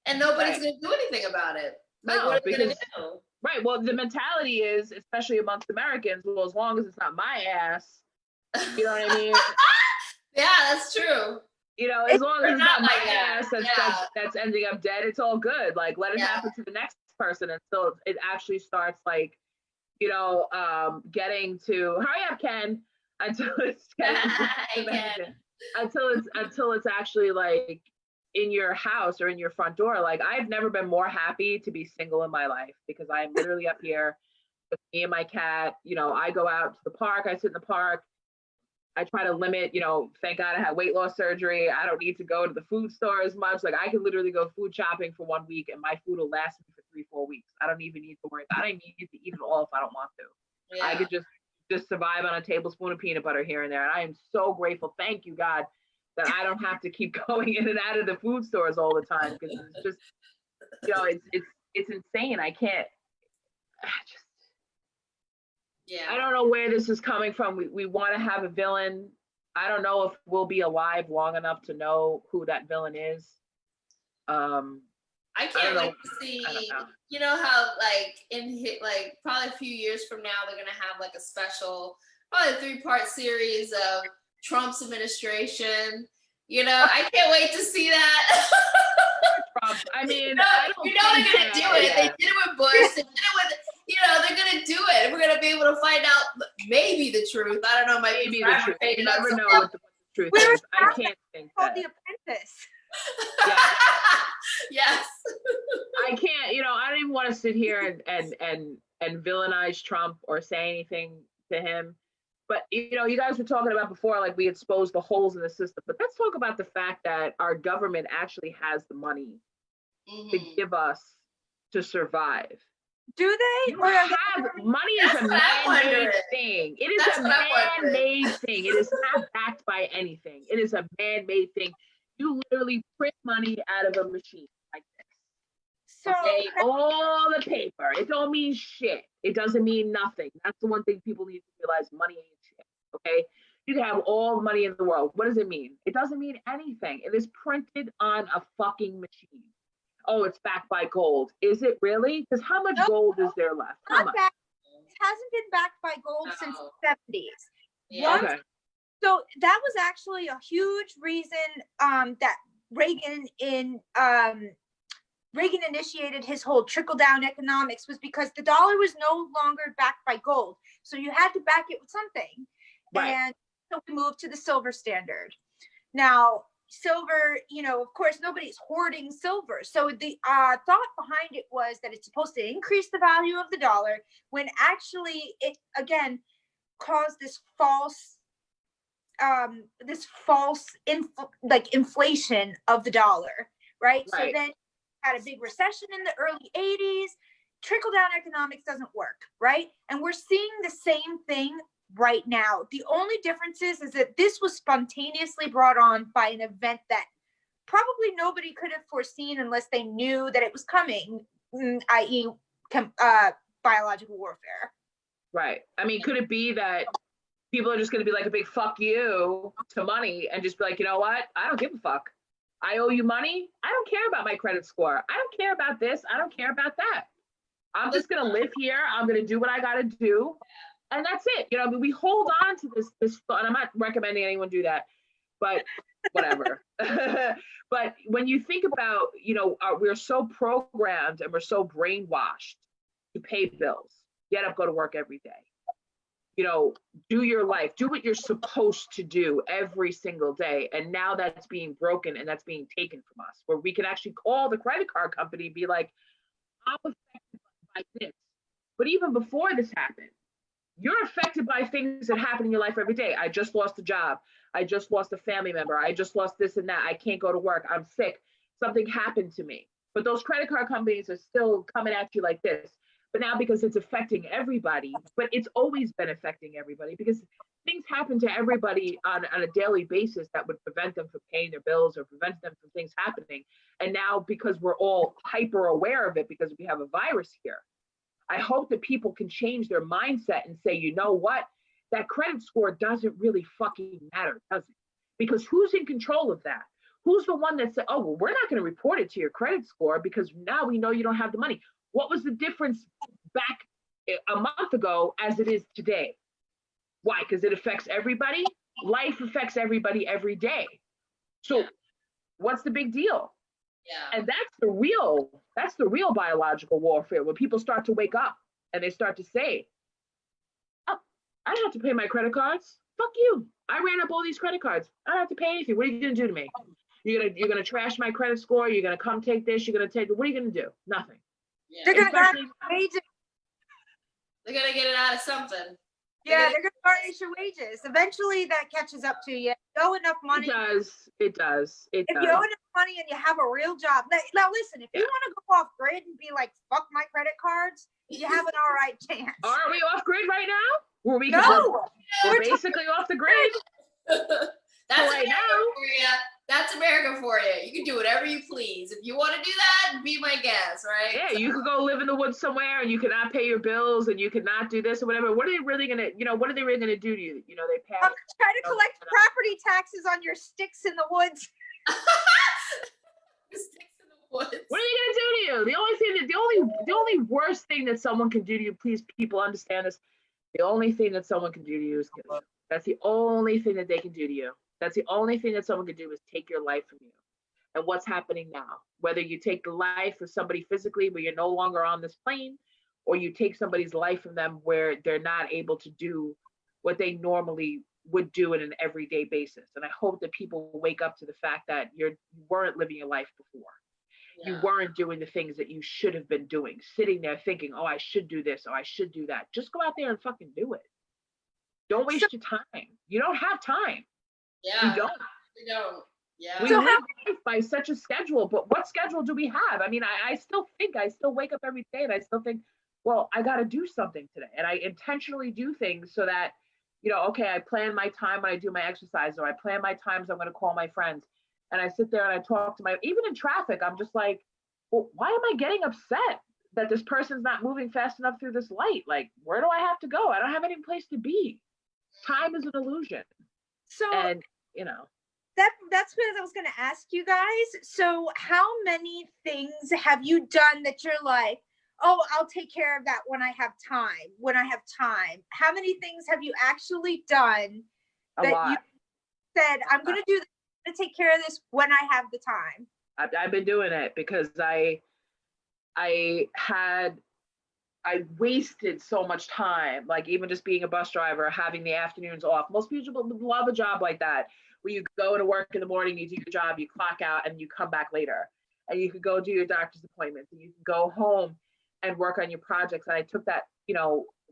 And nobody's going to do anything about it. Like, No, what are they going to because- do? Right. Well, the mentality is, especially amongst Americans, well, as long as it's not my ass, you know what I mean? Yeah, that's true. As long as it's not my like that. ass that's ending up dead, it's all good. Like, let it happen to the next person until it actually starts, like, getting to hurry up, Ken, until it's getting Ken. until it's actually like in your house or in your front door. Like, I've never been more happy to be single in my life, because I am literally up here with me and my cat. You know, I go out to the park, I sit in the park. I try to limit, you know, thank God I had weight loss surgery. I don't need to go to the food store as much. Like, I could literally go food shopping for 1 week and my food will last me for 3-4 weeks. I don't even need to worry. I don't need to eat it all if I don't want to. Yeah. I could just survive on a tablespoon of peanut butter here and there. And I am so grateful. Thank you, God, that I don't have to keep going in and out of the food stores all the time, because it's just, you know, it's insane. I can't. Yeah. I don't know where this is coming from. We want to have a villain. I don't know if we'll be alive long enough to know who that villain is. I can't don't wait know. to see. I don't know. You know how like probably a few years from now they're gonna have like a special, probably a 3-part series of Trump's administration. You know, I can't wait to see that. Trump. I mean, You know, I don't they're gonna think do that- it. yeah. They did it with Bush. They did it with, you know, they're gonna do it. We're gonna be able to find out maybe the truth. I don't know. Maybe the truth. You fabricated on never know some- what the truth We're is. I can't think Called that. The Apprentice. Yeah. Yes. I can't, you know, I don't even want to sit here and villainize Trump or say anything to him. But, you know, you guys were talking about before, like, we exposed the holes in the system. But let's talk about the fact that our government actually has the money to Mhm. give us to survive. Do they? You Or are they- have money is That's a what I'm man-made wondering. thing. It is That's a what I'm wondering. man-made thing. It is not backed by anything. It is a man-made thing. You literally print money out of a machine like this. So Okay, all the paper. It don't mean shit. It doesn't mean nothing. That's the one thing people need to realize. Money ain't shit. Okay, you can have all the money in the world. What does it mean? It doesn't mean anything. It is printed on a fucking machine. Oh, it's backed by gold. Is it really? Because how much No. gold is there left? How not much? back, it hasn't been backed by gold since No. the 70s. Yeah. Once- Okay. So that was actually a huge reason that Reagan initiated his whole trickle down economics, was because the dollar was no longer backed by gold. So you had to back it with something. Right. And so we moved to the silver standard. Now, silver, you know, of course, nobody's hoarding silver. So the thought behind it was that it's supposed to increase the value of the dollar, when actually it, again, caused this false inflation of the dollar, right? So Right. then had a big recession in the early 80s. Trickle down economics doesn't work, right? And we're seeing the same thing right now. The only difference is that this was spontaneously brought on by an event that probably nobody could have foreseen unless they knew that it was coming, i.e. biological warfare. Right. I mean, could it be that people are just going to be like a big fuck you to money and just be like, you know what? I don't give a fuck. I owe you money. I don't care about my credit score. I don't care about this. I don't care about that. I'm just going to live here. I'm going to do what I got to do. And that's it. You know, I mean, we hold on to this thought, and I'm not recommending anyone do that, but whatever. But when you think about, you know, we're so programmed and we're so brainwashed to pay bills, get up, go to work every day. You know, do your life, do what you're supposed to do every single day. And now that's being broken and that's being taken from us, where we can actually call the credit card company and be like, I'm affected by this. But even before this happened, you're affected by things that happen in your life every day. I just lost a job. I just lost a family member. I just lost this and that. I can't go to work. I'm sick. Something happened to me. But those credit card companies are still coming at you like this. But now because it's affecting everybody, but it's always been affecting everybody, because things happen to everybody on a daily basis that would prevent them from paying their bills or prevent them from things happening. And now because we're all hyper aware of it because we have a virus here, I hope that people can change their mindset and say, you know what, that credit score doesn't really fucking matter, does it? Because who's in control of that? Who's the one that said, oh, well, we're not going to report it to your credit score because now we know you don't have the money. What was the difference back a month ago as it is today? Why? Because it affects everybody. Life affects everybody every day. So what's the big deal? Yeah. And that's the real biological warfare, when people start to wake up and they start to say, oh, I don't have to pay my credit cards. Fuck you. I ran up all these credit cards. I don't have to pay anything. What are you going to do to me? You're gonna trash my credit score. You're gonna come take this. You're gonna take. What are you gonna do? Nothing. Yeah. They're gonna Especially- garnish your wages. They're gonna get it out of something. Yeah, they're gonna garnish your wages. Eventually, that catches up to you. If you owe enough money. It does. It does. It If does. you owe enough money and you have a real job, now listen. If you Yeah. want to go off grid and be like, "Fuck my credit cards," you have an all right chance. Are we off grid right now? Were we? No, We're basically off the grid. That's right America now. for you. That's America for you. You can do whatever you please. If you want to do that, be my guest, right? Yeah, you could go live in the woods somewhere and you cannot pay your bills and you could not do this or whatever. What are they really gonna, what are they really gonna do to you? They pass. try to collect property taxes on your sticks in the woods. The sticks in the woods. What are they gonna do to you? The only worst thing that someone can do to you, please people understand this. The only thing that someone can do to you is kill you. That's the only thing that they can do to you. That's the only thing that someone can do is take your life from you. And what's happening now? Whether you take the life of somebody physically where you're no longer on this plane, or you take somebody's life from them where they're not able to do what they normally would do on an everyday basis. And I hope that people wake up to the fact that you weren't living your life before. You weren't doing the things that you should have been doing, sitting there thinking, oh, I should do this, or I should do that. Just go out there and fucking do it. Don't waste your time. You don't have time. Yeah. You don't. We don't. Yeah. We live life by such a schedule, but what schedule do we have? I mean, I still wake up every day and I still think, well, I got to do something today. And I intentionally do things so that, okay, I plan my time when I do my exercise, or I plan my times I'm going to call my friends. And I sit there and I talk to even in traffic, I'm just like, well, why am I getting upset that this person's not moving fast enough through this light? Like, where do I have to go? I don't have any place to be. Time is an illusion. So And, that's what I was going to ask you guys. So how many things have you done that you're like, oh, I'll take care of that when I have time? How many things have you actually done a that lot. you said, I'm going to do this, I'm going to take care of this when I have the time? I've been doing it because I wasted so much time, like even just being a bus driver, having the afternoons off. Most people love a job like that, where you go to work in the morning, you do your job, you clock out, and you come back later. And you could go do your doctor's appointments, and you can go home and work on your projects. And I took that,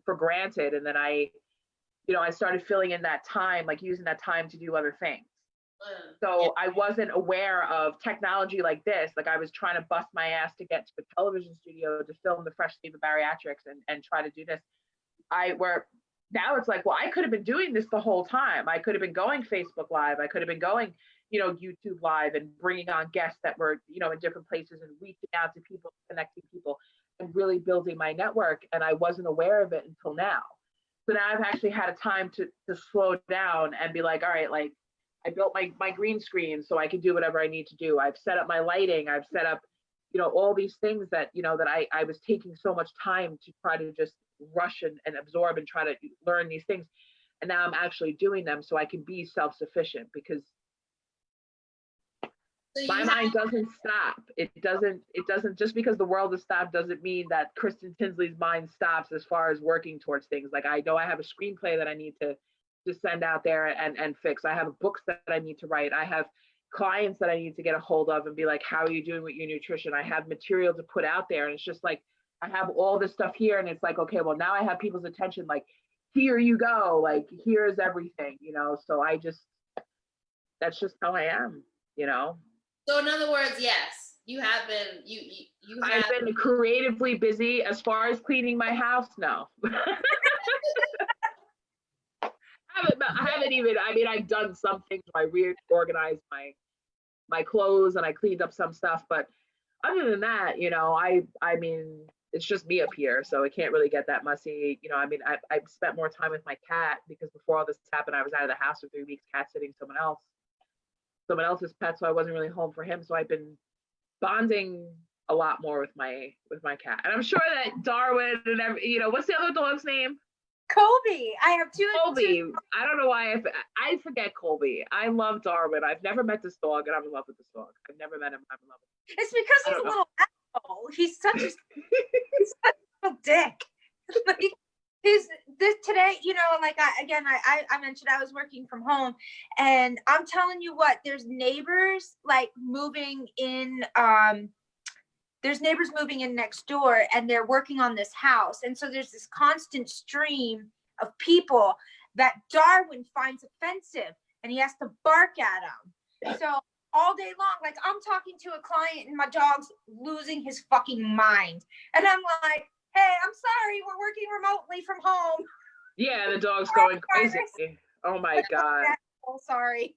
for granted. And then I started filling in that time, like using that time to do other things. So I wasn't aware of technology like this. Like I was trying to bust my ass to get to the television studio to film the Fresh Sleeve of Bariatrics and try to do this. Now it's like, well, I could have been doing this the whole time. I could have been going Facebook Live. I could have been going, YouTube Live and bringing on guests that were, in different places and reaching out to people, connecting people and really building my network. And I wasn't aware of it until now. So now I've actually had a time to slow down and be like, all right, like, I built my green screen so I could do whatever I need to do. I've set up my lighting. I've set up, all these things that, that I was taking so much time to try to just rush and absorb and try to learn these things. And now I'm actually doing them so I can be self-sufficient, because my mind doesn't stop. It doesn't, just because the world has stopped doesn't mean that Kristen Tinsley's mind stops as far as working towards things. Like I know I have a screenplay that I need to send out there and fix. I have books that I need to write. I have clients that I need to get a hold of and be like, how are you doing with your nutrition? I have material to put out there. And it's just like, I have all this stuff here. And it's like, okay, well, now I have people's attention. Like, here you go. Like, here's everything, so that's just how I am, So in other words, yes, you have been, I've been creatively busy. As far as cleaning my house, no. I haven't even, I've done some things where I reorganized my clothes and I cleaned up some stuff, but other than that, I mean, it's just me up here, so it can't really get that messy. I've spent more time with my cat, because before all this happened, I was out of the house for 3 weeks, cat sitting someone else's pet, so I wasn't really home for him. So I've been bonding a lot more with my cat. And I'm sure that Darwin and what's the other dog's name? Colby. I have two. Colby. I don't know why I forget Colby. I love Darwin. I've never met this dog, and I'm in love with this dog. I've never met him. I'm in love with him. It's because he's a little asshole. He's such a little dick. Like, this today, like I mentioned I was working from home, and I'm telling you what, there's neighbors moving in next door, and they're working on this house, and so there's this constant stream of people that Darwin finds offensive, and he has to bark at them. So all day long, like I'm talking to a client and my dog's losing his fucking mind, and I'm like, hey, I'm sorry, we're working remotely from home. Yeah, the dog's going crazy. Oh my God. Oh, sorry.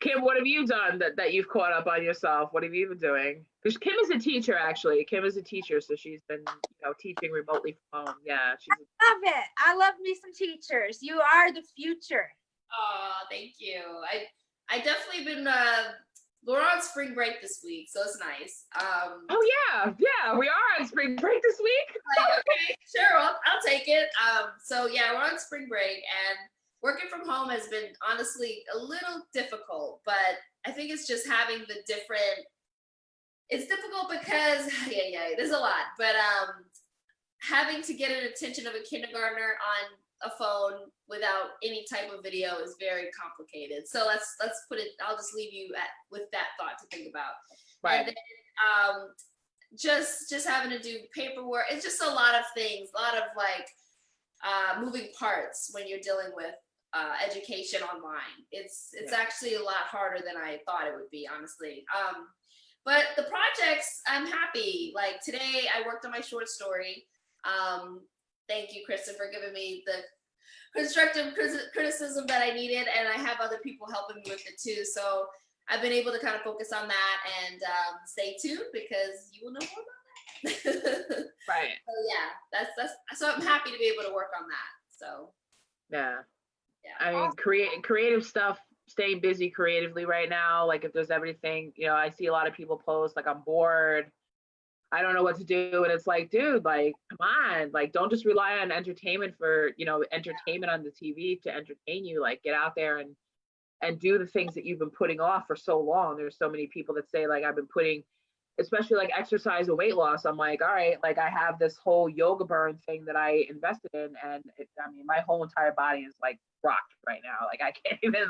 Kim, what have you done that you've caught up on yourself? What have you been doing? Because Kim is a teacher, actually. Kim is a teacher, so she's been, teaching remotely from home. Yeah, I love it. I love me some teachers. You are the future. Oh, thank you. I definitely been we're on spring break this week, so it's nice. Oh yeah, we are on spring break this week. Okay, sure, I'll take it. So yeah, we're on spring break, and working from home has been honestly a little difficult, but I think it's just having the different. It's difficult because there's a lot, but having to get an attention of a kindergartner on a phone without any type of video is very complicated. So let's put it. I'll just leave you with that thought to think about. Right. And then just having to do paperwork. It's just a lot of things, a lot of moving parts when you're dealing with education online. It's actually a lot harder than I thought it would be, honestly. But the projects, I'm happy. Like today, I worked on my short story. Thank you, Kristen, for giving me the constructive criticism that I needed, and I have other people helping me with it too. So I've been able to kind of focus on that, and stay tuned because you will know more about that. Right. So yeah, that's so I'm happy to be able to work on that. So yeah. Yeah. I mean, creative stuff. Staying busy creatively right now. Like if there's everything, I see a lot of people post like I'm bored. I don't know what to do. And it's like, dude, like, come on, like, don't just rely on entertainment for, entertainment on the TV to entertain you. Like, get out there and do the things that you've been putting off for so long. There's so many people that say, like, I've been putting, especially like exercise and weight loss. I'm like, all right, like, I have this whole yoga burn thing that I invested in. And my whole entire body is like rocked right now. Like, I can't even,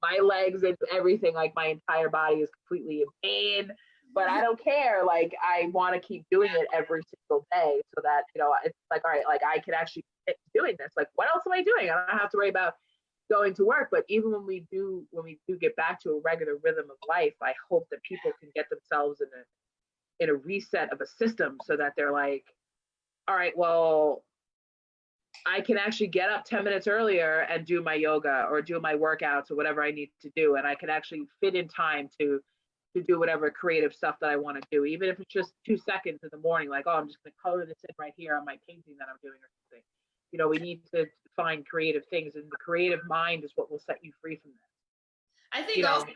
my legs and everything, like, my entire body is completely in pain. But I don't care. Like, I want to keep doing it every single day so that, it's like, all right, like I can actually keep doing this. Like, what else am I doing? I don't have to worry about going to work. But even when we do get back to a regular rhythm of life, I hope that people can get themselves in a reset of a system so that they're like, all right, well, I can actually get up 10 minutes earlier and do my yoga or do my workouts or whatever I need to do. And I can actually fit in time to do whatever creative stuff that I want to do, even if it's just 2 seconds in the morning, like, oh, I'm just going to color this in right here on my painting that I'm doing or something. We need to find creative things, and the creative mind is what will set you free from that. I think also like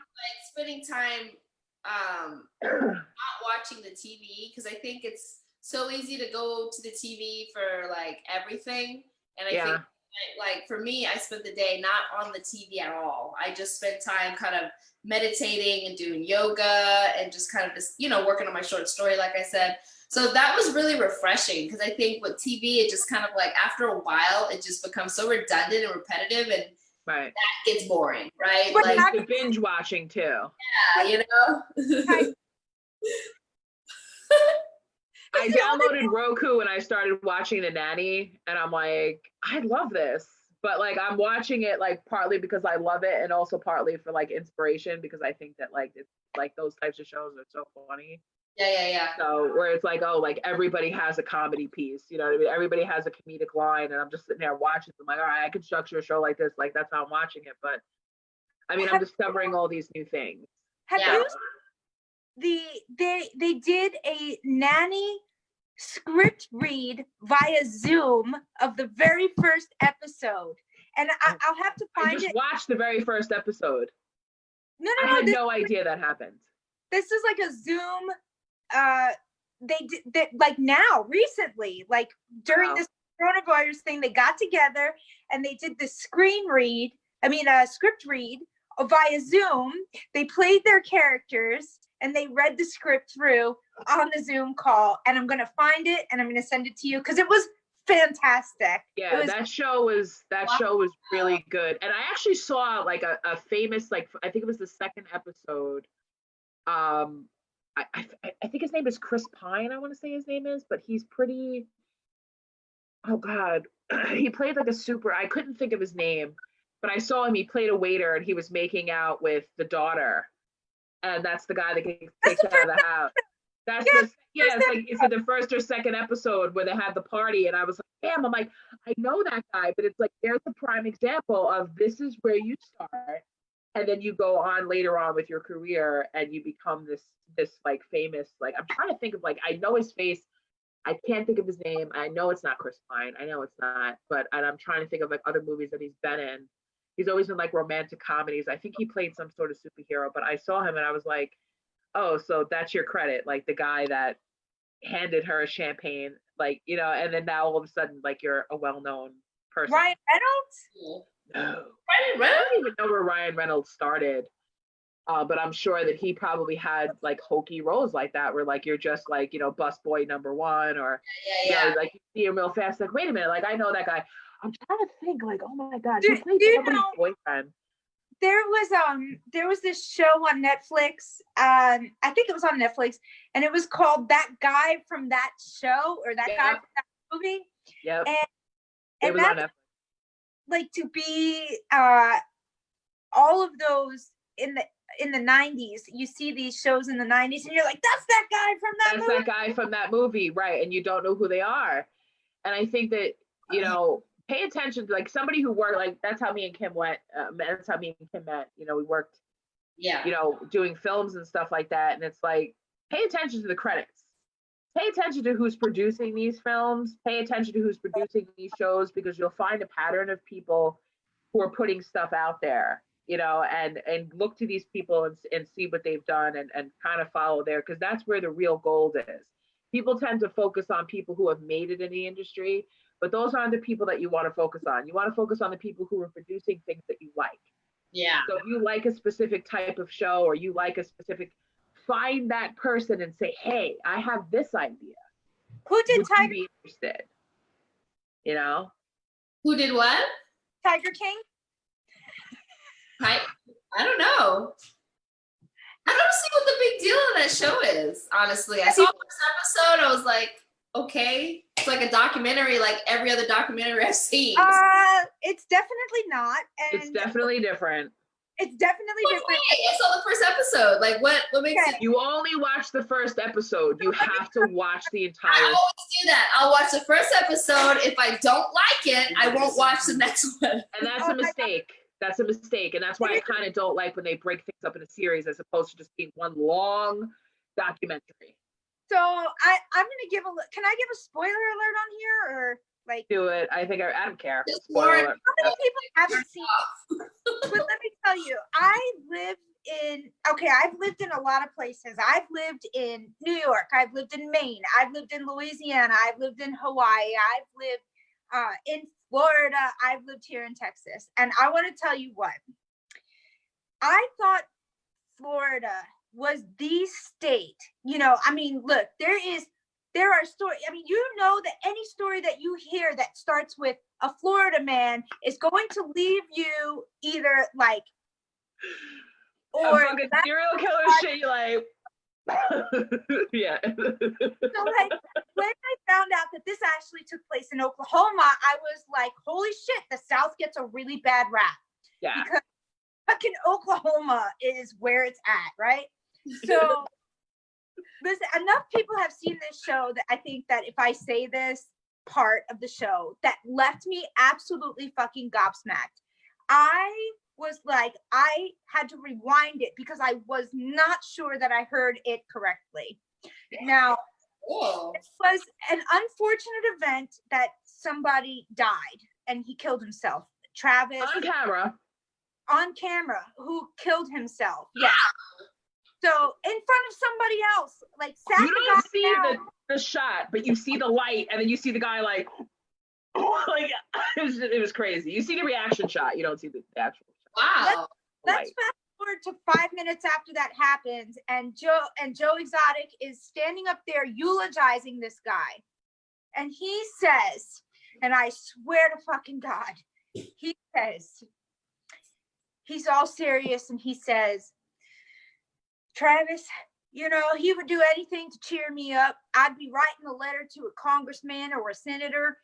spending time not watching the TV, because I think it's so easy to go to the TV for like everything. And I think like for me, I spent the day not on the TV at all. I just spent time kind of meditating and doing yoga and just kind of working on my short story, like I said. So that was really refreshing, because I think with TV, it just kind of like after a while, it just becomes so redundant and repetitive, and that gets boring, right? But like the binge watching too. Yeah, I downloaded Roku and I started watching The Nanny, and I'm like, I love this. But like, I'm watching it like partly because I love it, and also partly for like inspiration, because I think that like it's like those types of shows are so funny. Yeah. So where it's like, oh, like everybody has a comedy piece, you know what I mean? Everybody has a comedic line, and I'm just sitting there watching. I'm like, all right, I can structure a show like this. Like, that's how I'm watching it. But I mean, I'm discovering all these new things. They did a nanny script read via Zoom of the very first episode, and I'll have to find it. I just watched the very first episode. No, I had no idea that happened. This is like a Zoom. They did that like now recently, like during this coronavirus thing. They got together and they did the script read via Zoom. They played their characters and they read the script through on the Zoom call. And I'm gonna find it and I'm gonna send it to you, because it was fantastic. Yeah, It was that show was Wow. really good. And I actually saw like a famous, like, I think it was the second episode. Um I think his name is Chris Pine, I want to say his name is, but he's pretty, oh God. He played like a super, I couldn't think of his name, but I saw him, he played a waiter and he was making out with the daughter. And that's the guy that gets that's kicked the out of first. the house. That's Yeah, the, yeah, first it's like it's in the first or second episode where they had the party, and I was like, damn, I'm like, I know that guy, but it's like there's a prime example of this is where you start, and then you go on later on with your career, and you become this like famous, like, I'm trying to think of, like, I know his face, I can't think of his name, I know it's not Chris Pine, I know it's not, but and I'm trying to think of like other movies that he's been in. He's always in like romantic comedies. I think he played some sort of superhero, but I saw him and I was like, oh, so that's your credit, like the guy that handed her a champagne, like, and then now all of a sudden, like, you're a well-known person. Ryan Reynolds. Cool. No, Ryan I Reynolds? don't even know where Ryan Reynolds started, but I'm sure that he probably had like hokey roles like that, where like you're just like, bus boy number one, or Yeah. like you see him real fast, like, wait a minute, like I know that guy. I'm trying to think, like, oh my God, Do, he played do you somebody's know boyfriend. there was this show on Netflix. I think it was on Netflix, and it was called That Guy from That Show, or That Guy Yep, from That Movie. yep, And it was on that's Netflix. like to be all of those in the 90s. You see these shows in the 90s and you're like, that's that guy from that That's movie. that guy from that movie, right? And you don't know who they are. And I think that, pay attention to like somebody who worked, like that's how me and Kim went. That's how me and Kim met. We worked, Yeah. doing films and stuff like that. And it's like, pay attention to the credits. Pay attention to who's producing these films. Pay attention to who's producing these shows, because you'll find a pattern of people who are putting stuff out there, and look to these people and see what they've done, and kind of follow there, because that's where the real gold is. People tend to focus on people who have made it in the industry, but those aren't the people that you want to focus on. You want to focus on the people who are producing things that you like. Yeah. So if you like a specific type of show, or you like a specific, find that person and say, hey, I have this idea. Who did Would you Tiger be interested? Who did what? King? I don't know. I don't see what the big deal of that show is, honestly. I saw the first episode, I was like, okay. It's like a documentary, like every other documentary I've seen. It's definitely not. And It's definitely different. it's definitely But different. wait, I saw the first episode. Like what makes Okay. it? You only watch the first episode. You have to watch the I entire. always do that. I'll watch the first episode. If I don't like it, I won't watch the next one. And that's a mistake. That's a mistake. And that's why I kind of don't like when they break things up in a series as opposed to just being one long documentary. So I'm gonna give can I give a spoiler alert on here, or like Do it. I think I don't care. Just Spoiler more- alert. how many people haven't seen but let me tell you, I've lived in a lot of places. I've lived in New York, I've lived in Maine, I've lived in Louisiana, I've lived in Hawaii, I've lived in Florida, I've lived here in Texas. And I want to tell you what, I thought Florida was the state. I mean, look, there are stories. I mean, that any story that you hear that starts with a Florida man is going to leave you either like, or A fucking serial killer shit. You like, yeah. so like when I found out that this actually took place in Oklahoma, I was like, holy shit, the South gets a really bad rap. Yeah. Because fucking Oklahoma is where it's at, right? So listen, enough people have seen this show that I think that if I say this part of the show that left me absolutely fucking gobsmacked. I was like, I had to rewind it because I was not sure that I heard it correctly. Now, Cool. it was an unfortunate event that somebody died and he killed himself. Travis, on camera, who killed himself. Yeah. So in front of somebody else, like sat You the don't guy see down. the shot, but you see the light, and then you see the guy like it was crazy. You see the reaction shot. You don't see the actual shot. Wow. Let's fast forward to 5 minutes after that happens, and Joe Exotic is standing up there eulogizing this guy, and he says, And I swear to fucking God, he says, he's all serious and he says, Travis, you know, he would do anything to cheer me up. I'd be writing a letter to a congressman or a senator,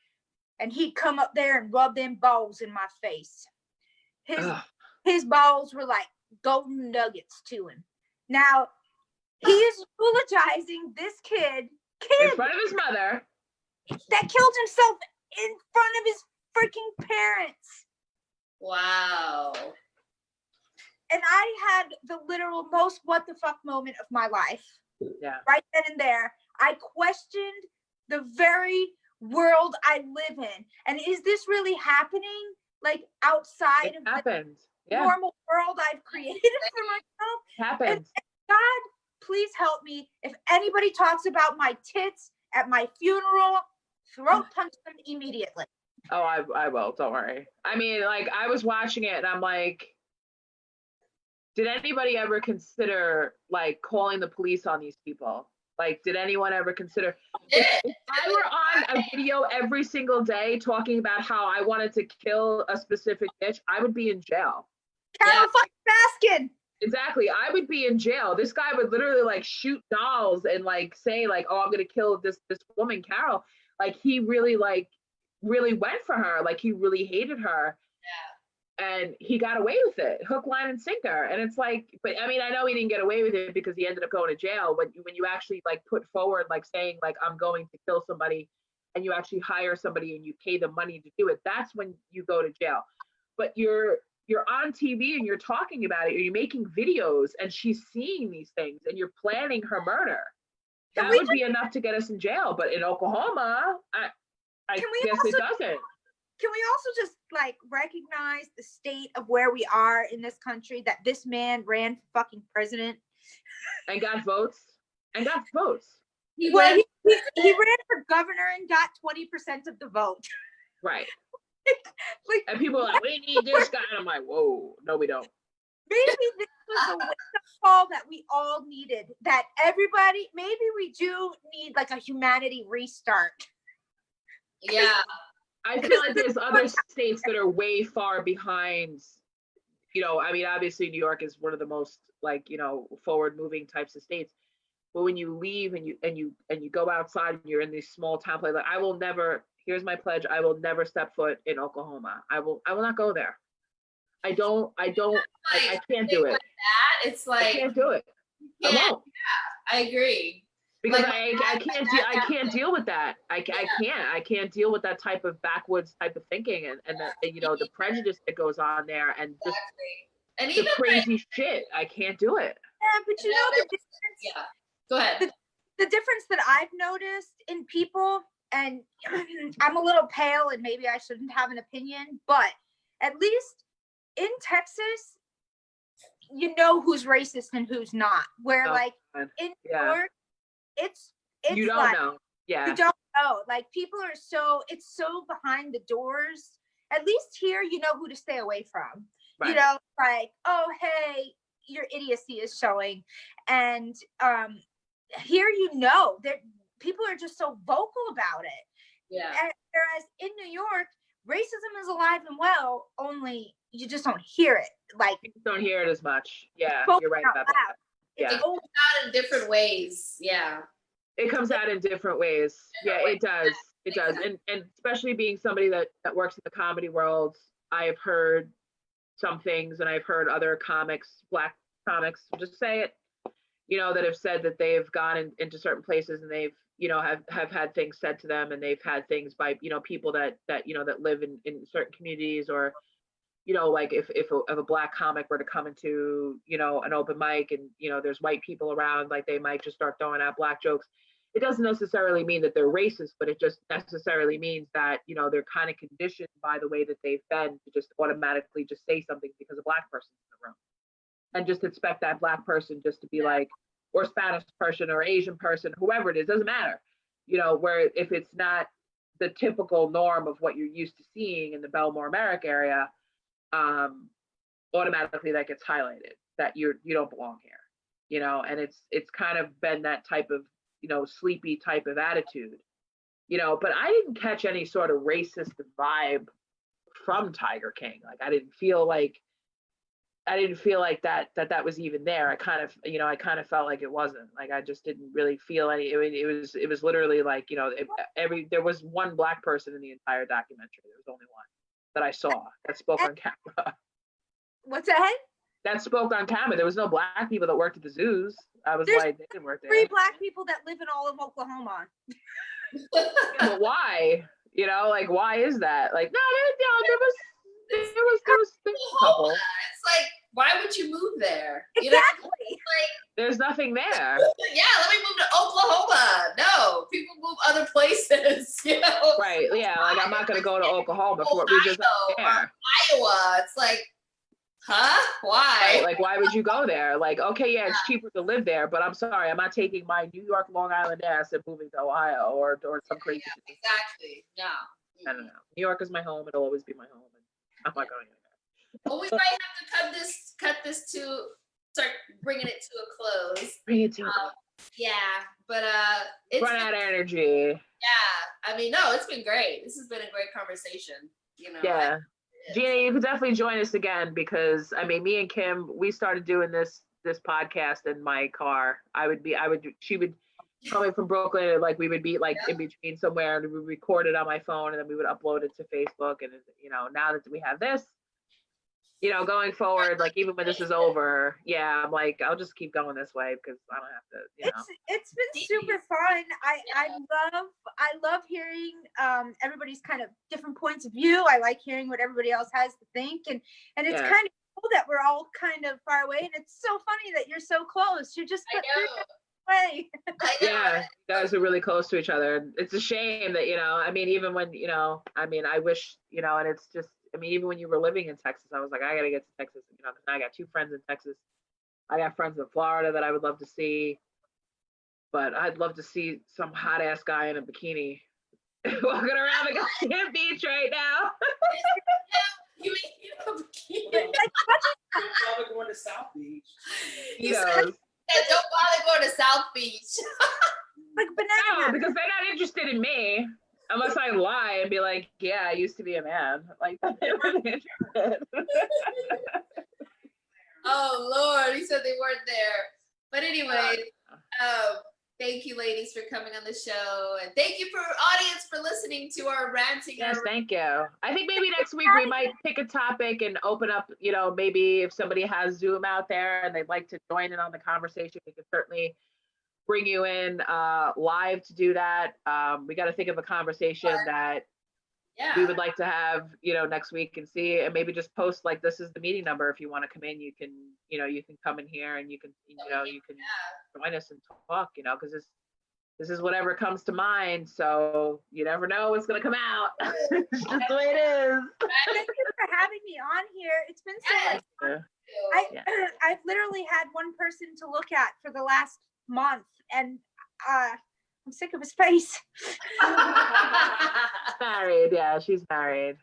and he'd come up there and rub them balls in my face. His balls were like golden nuggets to him. Now, he is eulogizing this kid In front of his mother. that killed himself in front of his freaking parents. Wow. And I had the literal most what the fuck moment of my life. Yeah. Right then and there. I questioned the very world I live in. And is this really happening? Like outside It of happened. the Yeah. normal world I've created for myself? It happened. God, please help me. If anybody talks about my tits at my funeral, throat punch them immediately. Oh, I will. Don't worry. I mean, like, I was watching it and I'm like, did anybody ever consider like calling the police on these people? Like, did anyone ever consider? If I were on a video every single day talking about how I wanted to kill a specific bitch, I would be in jail. Carol fucking Baskin. Exactly. I would be in jail. This guy would literally like shoot dolls and like say like, oh, I'm gonna kill this woman, Carol. Like he really went for her. Like he really hated her. And he got away with it, hook, line, and sinker. And it's like, but I mean, I know he didn't get away with it because he ended up going to jail. When you actually like put forward like saying like I'm going to kill somebody, and you actually hire somebody and you pay them money to do it, that's when you go to jail. But you're on TV and you're talking about it, or you're making videos, and she's seeing these things, and you're planning her murder. That would be enough to get us in jail. But in Oklahoma, I guess it doesn't. Can we also just like recognize the state of where we are in this country, that this man ran for fucking president and got votes? He ran for governor and got 20% of the vote. Right. Like, and people are like, we need this guy. And I'm like, whoa, no, we don't. Maybe this was a wake-up call that we all needed. That everybody, maybe we do need like a humanity restart. Yeah. I feel like there's other states that are way far behind. You know, I mean, obviously New York is one of the most like, you know, forward moving types of states. But when you leave and you go outside and you're in these small town places, like I will never, here's my pledge, I will never step foot in Oklahoma. I will not go there. I can't do it. Like that, it's like I can't do it. I won't. Yeah, I agree. Because Like, I can't deal with that. I can't deal with that type of backwoods type of thinking and that, you know, the prejudice that goes on there and just and the even crazy shit. I can't do it. Yeah, but you know the difference. Yeah. Go ahead. The difference that I've noticed in people, and I'm a little pale and maybe I shouldn't have an opinion, but at least in Texas, you know who's racist and who's not. Where like in New York, it's you don't like, know. Yeah. You don't know. Like people are it's so behind the doors. At least here, you know who to stay away from. Right. You know, like, oh hey, your idiocy is showing. And here you know that people are just so vocal about it. Yeah. And whereas in New York, racism is alive and well, only you just don't hear it. Like you don't hear it as much. Yeah, you're right about that. Yeah. It comes out in different ways. Yeah. It comes out in different ways. Yeah, it does. It does. And especially being somebody that works in the comedy world, I have heard some things, and I've heard other comics, Black comics, just say it, you know, that have said that they've gone into certain places and they've, you know, have had things said to them, and they've had things by, you know, people that you know, that live in certain communities, or, you know, like if a Black comic were to come into, you know, an open mic and, you know, there's white people around, like they might just start throwing out Black jokes. It doesn't necessarily mean that they're racist, but it just necessarily means that, you know, they're kind of conditioned by the way that they've been to just automatically just say something because a Black person's in the room, and just expect that Black person just to be like, or Spanish person or Asian person, whoever it is, doesn't matter. You know, where if it's not the typical norm of what you're used to seeing in the Belmore Merrick area, automatically that gets highlighted, that you don't belong here, you know. And it's kind of been that type of, you know, sleepy type of attitude but I didn't catch any sort of racist vibe from Tiger King. Like I didn't feel like that was even there. I kind of felt like it wasn't. Like I just didn't really feel any. It was literally like, there was one black person in the entire documentary. There was only one that I saw that spoke on camera. What's that? That spoke on camera. There was no black people that worked at the zoos. I was There's like, they didn't work there. 3 black people that live in all of Oklahoma. Yeah, but why? Like why is that? Like no, there was a couple. It's like, why would you move there? Exactly. There's nothing there. Yeah, let me move to Oklahoma. No, people move other places. Right. Yeah. Like I'm not gonna go to Oklahoma for it because I'm there. Iowa. It's like, huh? Why? Right, like why would you go there? Like, okay, yeah, it's cheaper to live there, but I'm sorry, I'm not taking my New York, Long Island ass and moving to Ohio or some crazy. Yeah, exactly. No. I don't know. New York is my home. It'll always be my home, and I'm not going anywhere. Well, we might have to cut this to start bringing it to a close. Bring it to Yeah, but it's run out of energy. Yeah, I mean, no, it's been great. This has been a great conversation. Yeah. Gina, you could definitely join us again because I mean, me and Kim, we started doing this podcast in my car. She would coming from Brooklyn, and like we would be like in between somewhere, and we would record it on my phone, and then we would upload it to Facebook. And now that we have this, going forward, like even when this is over, yeah, I'm like I'll just keep going this way because I don't have to. It's been super fun. I love hearing everybody's kind of different points of view. I like hearing what everybody else has to think, and it's kind of cool that we're all kind of far away, and it's so funny that you're so close. You're just way. Yeah, you guys are really close to each other. It's a shame that I mean, even when I wish and it's just. I mean, even when you were living in Texas, I was like, I gotta get to Texas, because I got 2 friends in Texas. I got friends in Florida that I would love to see, but I'd love to see some hot ass guy in a bikini walking around the goddamn beach right now. You mean a bikini? Probably going to South Beach. Don't bother going to South Beach. Like banana. No, because they're not interested in me. Unless I lie and be like, yeah, I used to be a man. Like, they're really interested. Oh, Lord. He said they weren't there. But anyway, thank you, ladies, for coming on the show. And thank you for audience for listening to our ranting. Yes, thank you. I think maybe next week we might pick a topic and open up, maybe if somebody has Zoom out there and they'd like to join in on the conversation, we could certainly bring you in live to do that. We got to think of a conversation that we would like to have, next week and see, and maybe just post like, this is the meeting number. If you want to come in, you can come in here and you can join us and talk, because this is whatever comes to mind. So you never know what's going to come out. It's just the way it is. Thank you for having me on here. It's been so much fun. I've literally had one person to look at for the last month, and I'm sick of his face. Married, yeah, she's married.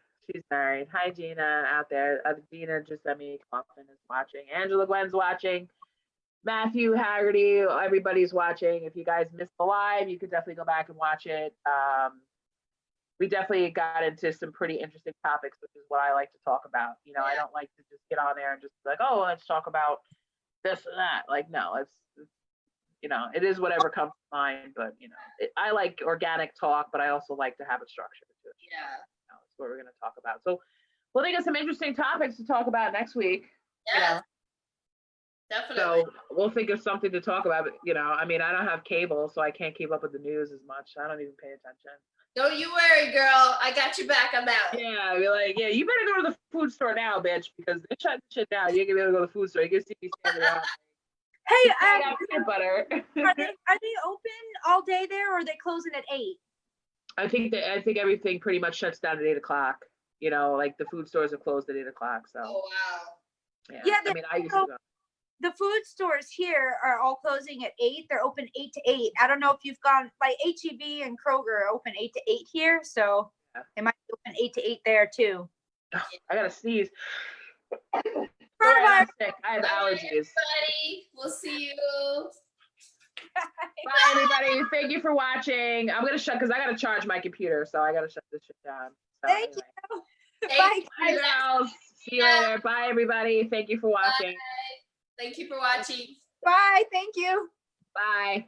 Hi, Gina out there. Gina just sent me Coffin is watching. Angela Gwen's watching. Matthew Haggerty, everybody's watching. If you guys missed the live, you could definitely go back and watch it. We definitely got into some pretty interesting topics, which is what I like to talk about. I don't like to just get on there and just be like, oh, let's talk about this and that. Like, no, it's it is whatever comes to mind, but I like organic talk, but I also like to have a structure to it. Yeah. That's what we're going to talk about. So we'll think of some interesting topics to talk about next week. Yeah. Definitely. So we'll think of something to talk about. But, I mean, I don't have cable, so I can't keep up with the news as much. I don't even pay attention. Don't you worry, girl. I got your back. I'm out. Yeah, I'd be like, yeah, you better go to the food store now, bitch, because they shut the shit down. You're going to be able to go to the food store. You're going to see me standing around. Hey, I got peanut butter. are they open all day there, or are they closing at 8? I think everything pretty much shuts down at 8 o'clock. Like the food stores are closed at 8 o'clock. So. Oh wow. Yeah. I mean, I used to go. The food stores here are all closing at 8. They're open 8 to 8. I don't know if you've gone, like HEB and Kroger are open 8 to 8 here, so they might be open 8 to 8 there too. I gotta sneeze. Coronavirus. I have allergies. Everybody, we'll see you. Bye. Bye, everybody. Thank you for watching. I'm gonna shut because I gotta charge my computer, so I gotta shut this shit down. So, Thank anyway. you. Thank Bye. Bye, girls. See you later. Bye, everybody. Thank you for watching. Thank you for watching. Bye. Thank you. Bye.